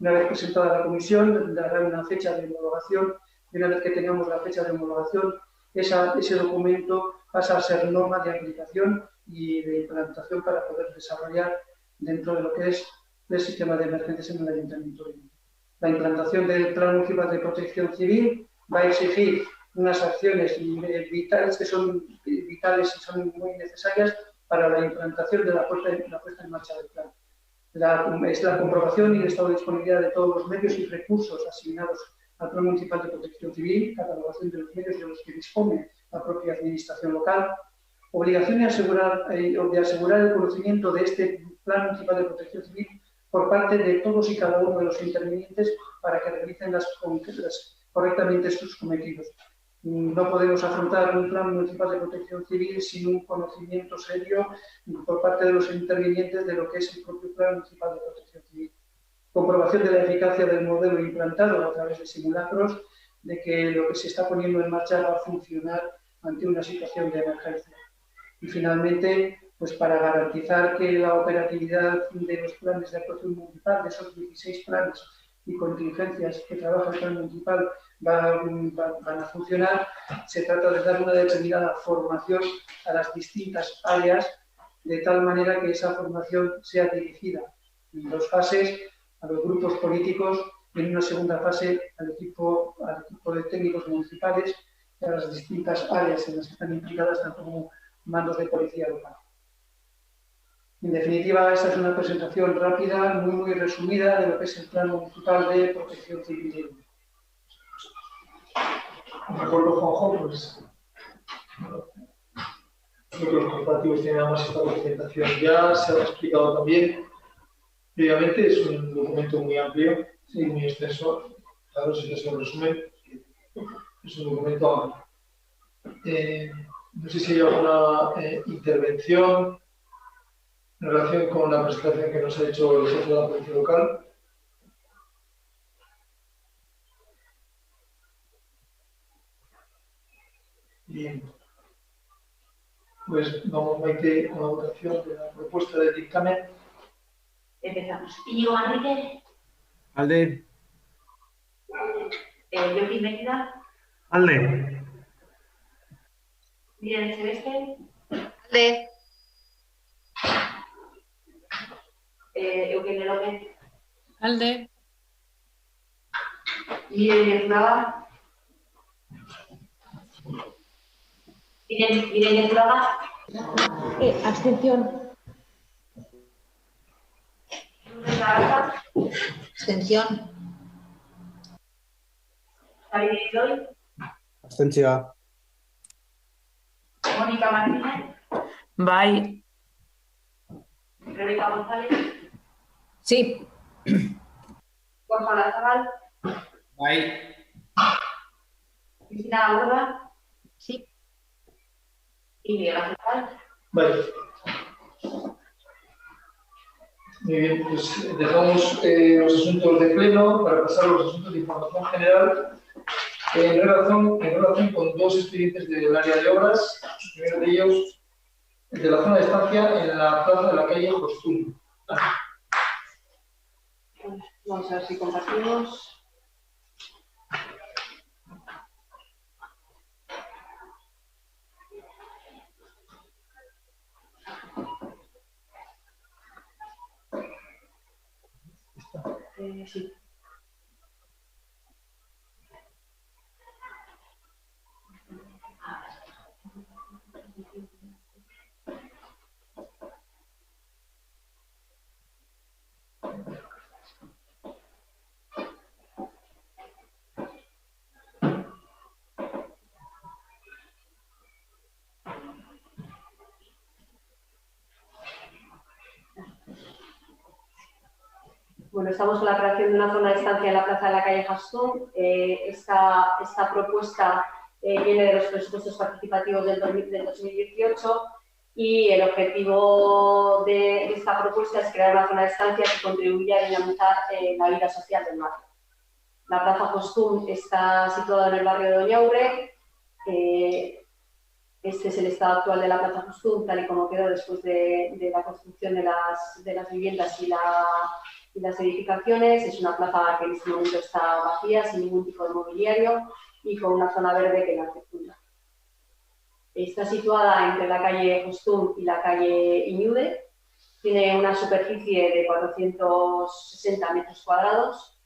Una vez presentada a la Comisión, dará una fecha de homologación y una vez que tengamos la fecha de homologación, ese documento pasa a ser norma de aplicación y de implantación para poder desarrollar dentro de lo que es el sistema de emergencias en el Ayuntamiento de Irún. La implantación del Plan Municipal de Protección Civil va a exigir unas acciones vitales que son vitales y son muy necesarias para la implantación de la puesta en marcha del plan. Es la comprobación y el estado de disponibilidad de todos los medios y recursos asignados al Plan Municipal de Protección Civil, catalogación de los medios de los que dispone la propia administración local, obligación de asegurar el conocimiento de este Plan Municipal de Protección Civil por parte de todos y cada uno de los intervinientes para que realicen correctamente sus cometidos. No podemos afrontar un Plan Municipal de Protección Civil sin un conocimiento serio por parte de los intervinientes de lo que es el propio Plan Municipal de Protección Civil. Comprobación de la eficacia del modelo implantado a través de simulacros, de que lo que se está poniendo en marcha va a funcionar ante una situación de emergencia. Y finalmente, pues para garantizar que la operatividad de los planes de actuación municipal, de esos 16 planes y contingencias que trabaja el plan municipal, van a funcionar, se trata de dar una determinada formación a las distintas áreas, de tal manera que esa formación sea dirigida en 2 fases a los grupos políticos y en una segunda fase al equipo de técnicos municipales y a las distintas áreas en las que están implicadas, tanto como mandos de policía local. En definitiva, esta es una presentación rápida, muy resumida de lo que es el Plan Municipal de Protección Civil de Irún. De acuerdo, Juanjo, pues creo que los corporativos tienen además esta presentación ya, se ha explicado también previamente, es un documento muy amplio, sí, muy extenso, claro, si se resumen, es un documento amplio. No sé si hay alguna intervención en relación con la presentación que nos ha hecho el jefe de la policía local. Bien. Pues vamos, Maite, con la votación de la propuesta de dictamen. Empezamos. Íñigo Manrique, Alde. Joaquín Mérida, Alde. Miriam Celeste, Alde. Eugenio López, Alde. Irene Zulaga, Irene Zulaga, Abstención. Lourdes Garza, Abstención. Javier Idoy, Abstentzioa. Mónica Martínez, Bai. Rebeca González, Sí. Borja Lazabal, Bai. Cristina Agurra Sí. y Miguel Ángel Val. Vale. Muy bien, pues dejamos los asuntos de pleno para pasar a los asuntos de información general en relación con dos expedientes del área de obras. El primero de ellos, el de la zona de estancia en la plaza de la calle Jostul. Vamos a ver si compartimos. Sí. Bueno, estamos con la creación de una zona de estancia en la plaza de la calle Jastún. Esta propuesta viene de los presupuestos participativos del 2018 y el objetivo de esta propuesta es crear una zona de estancia que contribuya a dinamizar la vida social del barrio. La plaza Jastún está situada en el barrio de Doñaure. Este es el estado actual de la plaza Jastún, tal y como quedó después de la construcción de las viviendas y las edificaciones. Es una plaza que en este momento está vacía, sin ningún tipo de mobiliario y con una zona verde que la circunda. Está situada entre la calle Jostún y la calle Iñude. Tiene una superficie de 460 metros cuadrados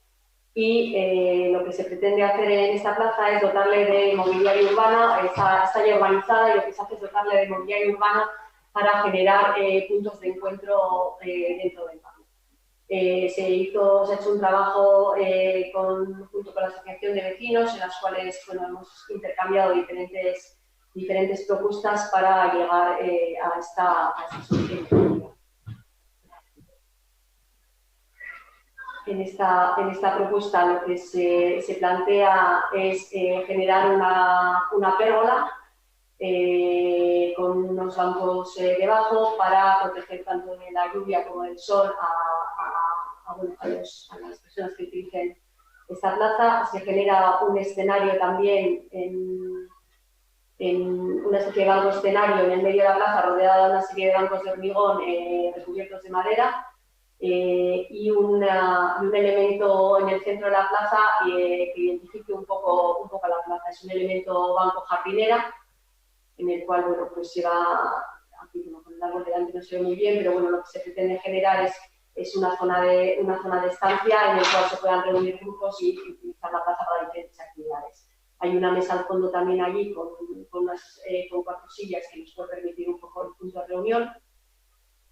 y lo que se pretende hacer en esta plaza es dotarle de mobiliario urbano. Está ya urbanizada y lo que se hace es dotarle de mobiliario urbano para generar puntos de encuentro dentro del barrio. Se ha hecho un trabajo junto con la Asociación de Vecinos, en las cuales hemos intercambiado diferentes propuestas para llegar a esta solución. En esta propuesta lo que se plantea es generar una pérgola con unos bancos debajo para proteger tanto de la lluvia como del sol a las personas que utilicen esta plaza. Se genera un escenario también en una especie de banco escenario en el medio de la plaza, rodeada de una serie de bancos de hormigón recubiertos de madera y un elemento en el centro de la plaza que identifique un poco a la plaza. Es un elemento banco jardinera en el cual, pues lleva, aquí con el árbol delante no se ve muy bien, pero lo que se pretende generar es una zona de estancia en el cual se puedan reunir grupos y utilizar la plaza para diferentes actividades. Hay una mesa al fondo también allí con 4 sillas que nos puede permitir un poco el punto de reunión.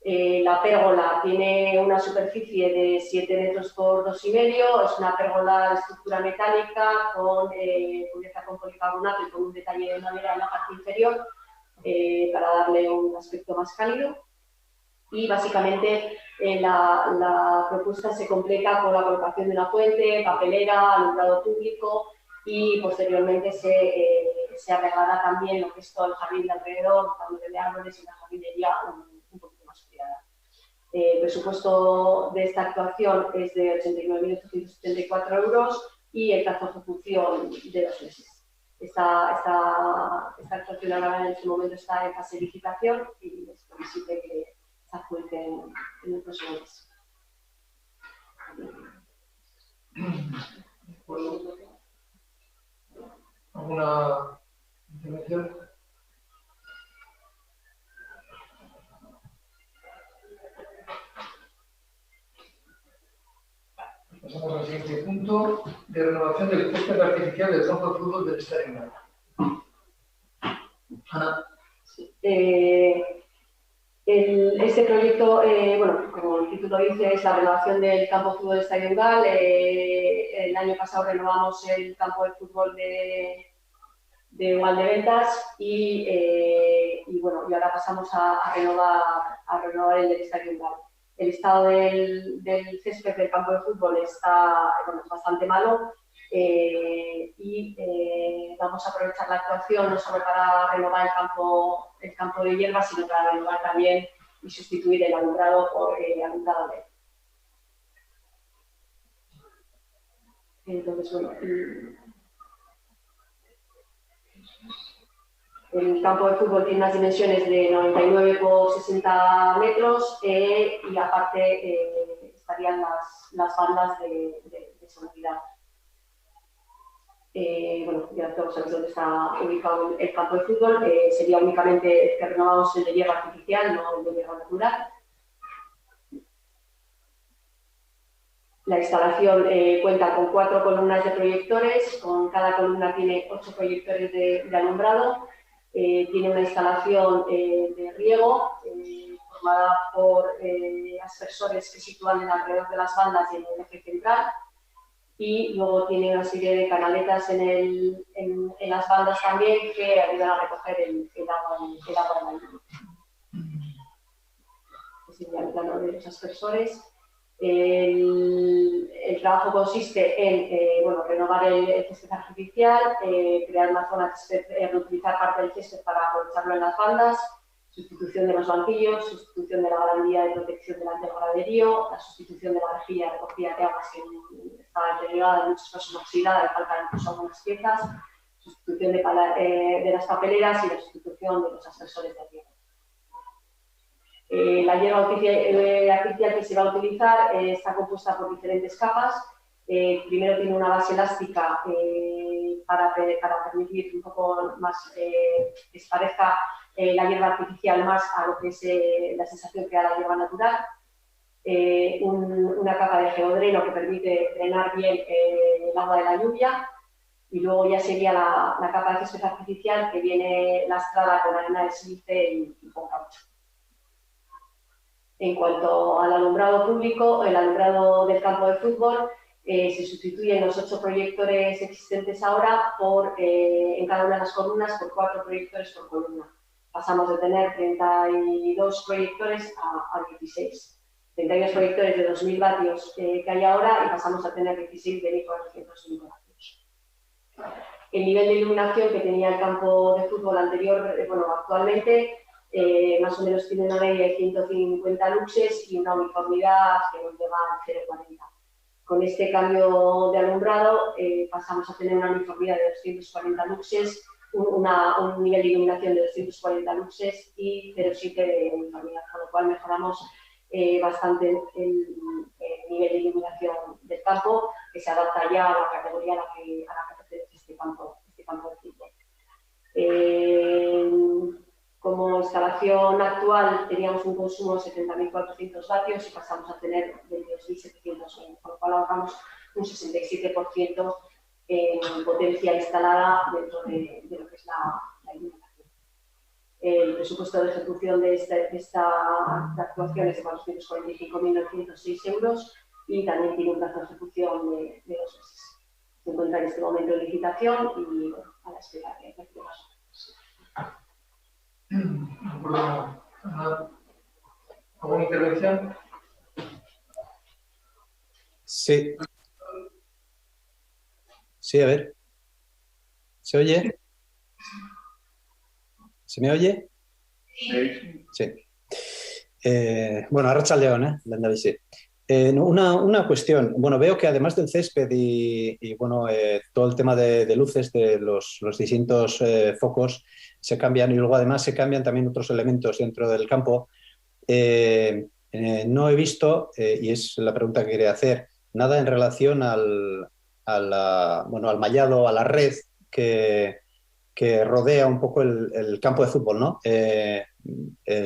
La pérgola tiene una superficie de 7 metros por 2,5. Es una pérgola de estructura metálica cubierta con policarbonato y con un detalle de madera en la parte inferior para darle un aspecto más cálido. Y básicamente la propuesta se completa con la colocación de una fuente, papelera, alumbrado público y posteriormente se arreglará también lo que es todo el jardín de alrededor, dándole de árboles y una jardinería un poquito más cuidada. El presupuesto de esta actuación es de 89.874 € y el plazo de ejecución de 2 meses. Esta esta actuación ahora en su momento está en fase de licitación y es previsible que se adjudique en el próximo mes. ¿Alguna intervención? Pasamos al siguiente punto de renovación del césped artificial del campo de fútbol del Estadio. Ana. Sí. Este proyecto, bueno, como el título dice, es la renovación del campo de fútbol del Estadio Ugal. El año pasado renovamos el campo de fútbol de Ugal de Ventas y bueno, y ahora pasamos a renovar el del Estadio Ugal. El estado del césped del campo de fútbol está, bueno, es bastante malo y vamos a aprovechar la actuación no solo para renovar el campo de hierba, sino para renovar también y sustituir el alumbrado por alumbrado LED. Entonces, bueno, el campo de fútbol tiene unas dimensiones de 99 por 60 metros y aparte estarían las bandas de seguridad. Bueno, ya todos sabéis dónde está ubicado el campo de fútbol. Sería únicamente que renovamos el de hierba artificial, no el de hierba natural. La instalación cuenta con 4 columnas de proyectores, con cada columna tiene 8 proyectores de alumbrado. Tiene una instalación de riego formada por aspersores que se sitúan alrededor de las bandas y en el eje central. Y luego tiene una serie de canaletas en las bandas también que ayudan a recoger el agua de la lluvia. Este sería el plano de los aspersores. El trabajo consiste en bueno, renovar el césped artificial, crear una zona de césped, reutilizar parte del césped para aprovecharlo en las bandas, sustitución de los banquillos, sustitución de la garantía de protección delante del graderío, la sustitución de la rejilla de recogida de aguas que estaba deteriorada, en muchos casos oxidada, y faltan incluso algunas piezas, sustitución de las papeleras y la sustitución de los aspersores de riego. La hierba artificial que se va a utilizar está compuesta por diferentes capas. Primero tiene una base elástica para permitir un poco más que se parezca la hierba artificial más a lo que es la sensación que da la hierba natural. Una capa de geodreno que permite drenar bien el agua de la lluvia. Y luego ya sería la capa de césped artificial que viene lastrada con arena de sílice y con caucho. En cuanto al alumbrado público, el alumbrado del campo de fútbol, se sustituyen los 8 proyectores existentes ahora en cada una de las columnas por 4 proyectores por columna. Pasamos de tener 32 proyectores a 16. 32 proyectores de 2.000 vatios que hay ahora y pasamos a tener 16 de 1.400 vatios. El nivel de iluminación que tenía el campo de fútbol anterior, bueno, actualmente, más o menos tiene una media de 150 luxes y una uniformidad que nos lleva al 0,40. Con este cambio de alumbrado pasamos a tener una uniformidad de 240 luxes, un nivel de iluminación de 240 luxes y 0,7 de uniformidad, con lo cual mejoramos bastante el nivel de iluminación del campo, que se adapta ya a la categoría a la que pertenece este campo de fútbol. Como instalación actual teníamos un consumo de 70.400 vatios y pasamos a tener 22.700, con lo cual ahorramos un 67% en potencia instalada dentro de lo que es la iluminación. El presupuesto de ejecución de esta actuación es de 445.906 euros y también tiene un plazo de ejecución de 2 meses. Se encuentra en este momento en licitación y bueno, a la espera de recibirlos. ¿Alguna intervención? Sí. Sí, a ver. ¿Se oye? ¿Se me oye? Sí. Sí. Bueno, arratsaldeon, lehendabizi. No, una cuestión. Bueno, veo que además del césped bueno, todo el tema de luces de los distintos focos se cambian y luego además se cambian también otros elementos dentro del campo. No he visto, y es la pregunta que quería hacer, nada en relación bueno, al mallado, a la red que rodea un poco el campo de fútbol, ¿no?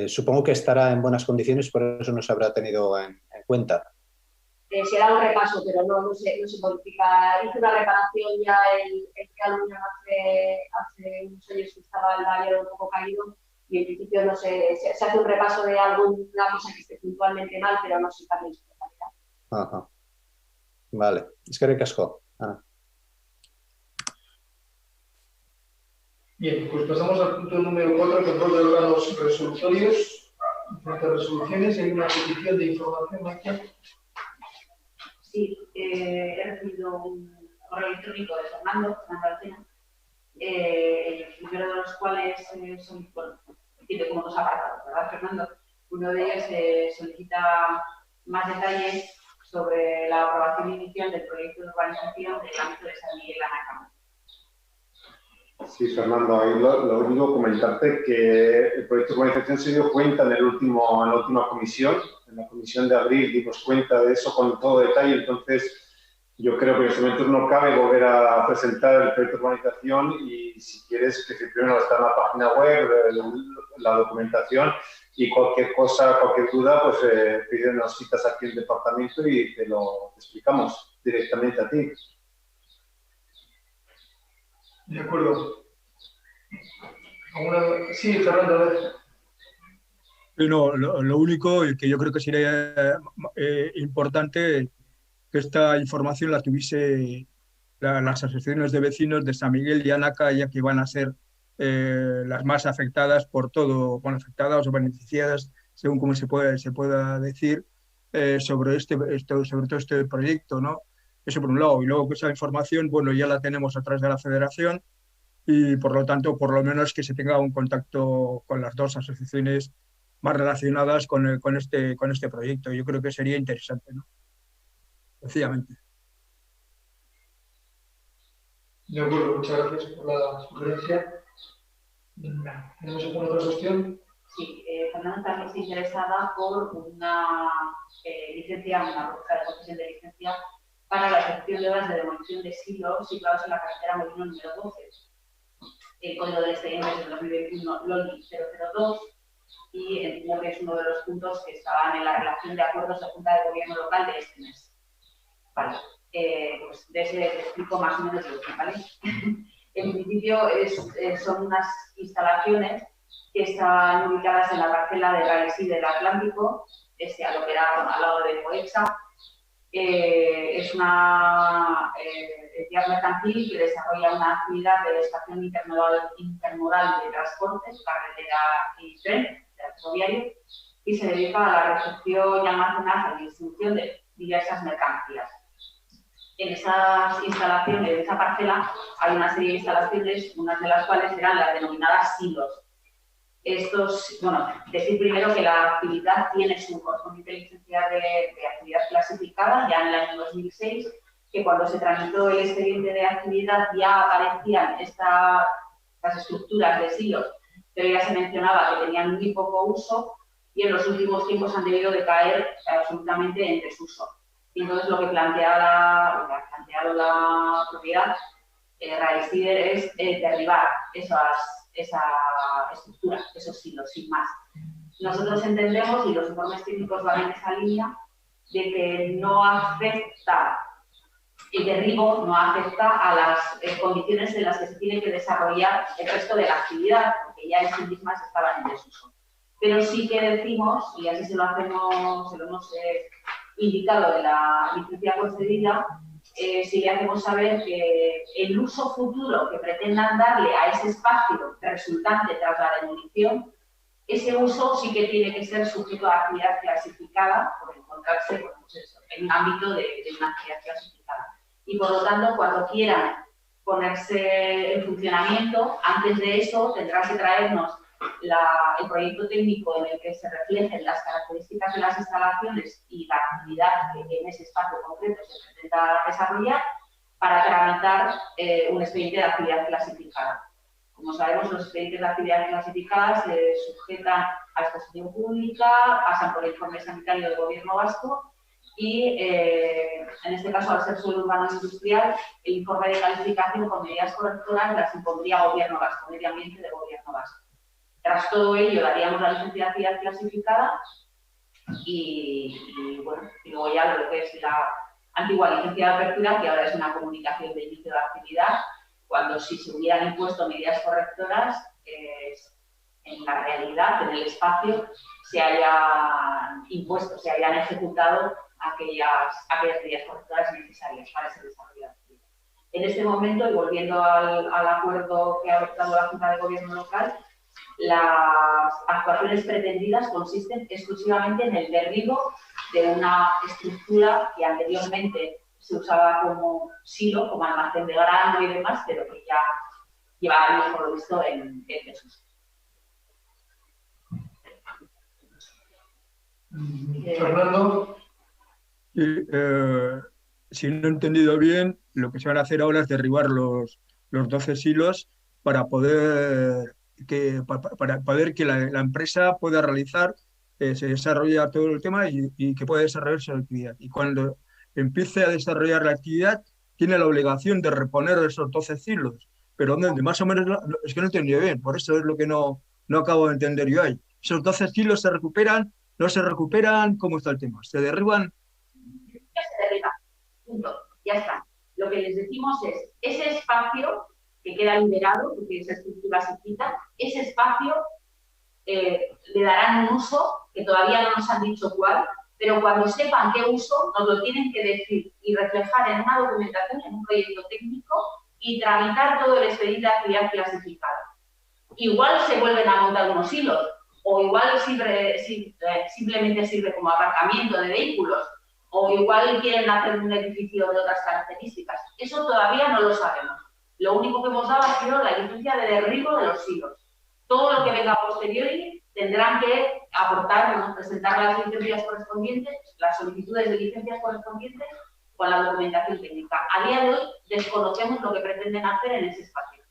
Supongo que estará en buenas condiciones, por eso no se habrá tenido en cuenta. Será un repaso, pero no se modifica. Hice una reparación ya el aluminio hace unos años que estaba el valle un poco caído y en principio no se hace un repaso de alguna cosa que esté puntualmente mal, pero no se cambia su totalidad. Ajá. Vale, es que recasco. Bien, pues pasamos al punto número 4, control de órganos resolutorios. Diferentes resoluciones. Hay una petición de información, Maquia. Sí, he recibido un correo electrónico de Fernando Alcina, el primero de los cuales tiene como dos apartados, ¿verdad, Fernando? Uno de ellos solicita más detalles sobre la aprobación inicial del proyecto de urbanización del ámbito de San Miguel Anacama. Sí, Fernando, ahí lo único comentarte que el proyecto de urbanización se dio cuenta en la última comisión. En la comisión de abril dimos cuenta de eso con todo detalle, entonces yo creo que en este momento no cabe volver a presentar el proyecto de urbanización y si quieres que primero está en la página web, la documentación y cualquier cosa, cualquier duda, pues pídenos citas aquí en el departamento y te lo explicamos directamente a ti. De acuerdo. Sí, Fernando, a ver. No, lo único que yo creo que sería importante que esta información la tuviese las asociaciones de vecinos de San Miguel y Anaca, ya que van a ser las más afectadas por todo, bueno, afectadas o beneficiadas, según como se pueda decir, sobre todo este proyecto, ¿no? Eso por un lado. Y luego que esa información, bueno, ya la tenemos a través de la federación y por lo tanto, por lo menos que se tenga un contacto con las dos asociaciones más relacionadas con este proyecto. Yo creo que sería interesante, ¿no? Sencillamente. De acuerdo, muchas gracias por la sugerencia. ¿Tenemos alguna otra cuestión? Sí, Fernando también está interesada por una licencia, una propuesta de concesión de licencia para la ejecución de obras de demolición de silos situados en la carretera Molino número 12. El código del expediente es del 2021 LOLI 002 y entiendo que es uno de los puntos que estaban en la relación de acuerdos de Junta de Gobierno local de este mes. Vale, pues de ese te explico más o menos lo que, ¿vale? En principio son unas instalaciones que están ubicadas en la parcela de Raesí del Atlántico, a lo que era al lado de Coexa. Es una entidad mercantil que desarrolla una actividad de estación intermodal de transportes, carretera y tren, ferroviario, y se dedica a la recepción y almacenaje y distribución de diversas mercancías. En esas instalaciones, en esa parcela, hay una serie de instalaciones, unas de las cuales serán las denominadas silos. Decir primero que la actividad tiene su correspondiente licencia de actividad clasificada ya en el año 2006, que cuando se tramitó el expediente de actividad ya aparecían las estructuras de silos, pero ya se mencionaba que tenían muy poco uso y en los últimos tiempos han debido de caer absolutamente en desuso. Y entonces lo que ha planteado la propiedad, Raesider, es derribar esa estructura, esos silos, sin más. Nosotros entendemos, y los informes técnicos van en esa línea, de que no afecta, el derribo no afecta a las condiciones en las que se tiene que desarrollar el resto de la actividad, porque ya en sí mismas estaban en desuso. Pero sí que decimos, y así se lo hemos indicado de la licencia concedida, si le hacemos saber que el uso futuro que pretendan darle a ese espacio resultante tras la demolición, ese uso sí que tiene que ser sujeto a actividad clasificada por encontrarse en un ámbito de una actividad clasificada. Y por lo tanto, cuando quieran ponerse en funcionamiento, antes de eso tendrán que traernos el proyecto técnico en el que se reflejen las características de las instalaciones y la actividad que en ese espacio concreto se pretenda desarrollar para tramitar un expediente de actividad clasificada. Como sabemos, los expedientes de actividad clasificada se sujetan a exposición pública, pasan por el informe sanitario del Gobierno vasco y, en este caso, al ser suelo urbano industrial, el informe de calificación con medidas correctoras las impondría Gobierno vasco, Medio Ambiente del Gobierno vasco. Tras todo ello, daríamos la licencia de actividad clasificada y luego ya lo que es la antigua licencia de apertura, que ahora es una comunicación de inicio de actividad, cuando si se hubieran impuesto medidas correctoras, en la realidad, en el espacio, se hayan impuesto, se hayan ejecutado aquellas medidas correctoras necesarias para ese desarrollo de actividad. En este momento, y volviendo al acuerdo que ha adoptado la Junta de Gobierno local, las actuaciones pretendidas consisten exclusivamente en el derribo de una estructura que anteriormente se usaba como silo, como almacén de grano y demás, pero que ya lleva años, por lo visto, en desuso. Fernando. Si no he entendido bien, lo que se van a hacer ahora es derribar los 12 silos para poder que la empresa pueda realizar, se desarrolla todo el tema y que pueda desarrollar su actividad. Y cuando empiece a desarrollar la actividad, tiene la obligación de reponer esos 12 silos. Pero ¿dónde? Más o menos, es que no he entendido bien, por eso es lo que no acabo de entender yo ahí. ¿Esos 12 silos se recuperan? ¿No se recuperan? ¿Cómo está el tema? ¿Se derriban? Se derriba, punto, ya está. Lo que les decimos es, ese espacio que queda liberado, porque esa estructura se quita, ese espacio le darán un uso, que todavía no nos han dicho cuál, pero cuando sepan qué uso, nos lo tienen que decir y reflejar en una documentación, en un proyecto técnico, y tramitar todo el expediente de actividad clasificada. Igual se vuelven a montar unos hilos, o igual simplemente sirve como aparcamiento de vehículos, o igual quieren hacer un edificio de otras características. Eso todavía no lo sabemos. Lo único que hemos dado ha sido la licencia de derribo de los silos. Todo lo que venga a posteriori tendrán que aportar, presentar las licencias correspondientes, las solicitudes de licencias correspondientes con la documentación técnica. A día de hoy desconocemos lo que pretenden hacer en ese espacio.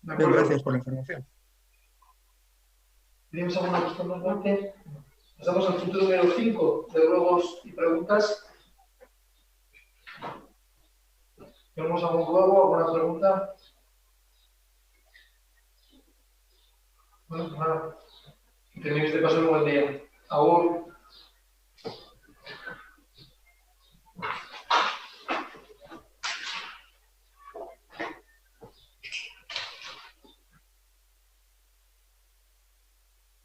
Gracias por la información. ¿Tenemos alguna cuestión más, Marte? Pasamos al punto número 5 de ruegos y preguntas. ¿Tenemos algún ruego, alguna pregunta? Bueno, nada. Que tenéis de paso un buen día. Agur.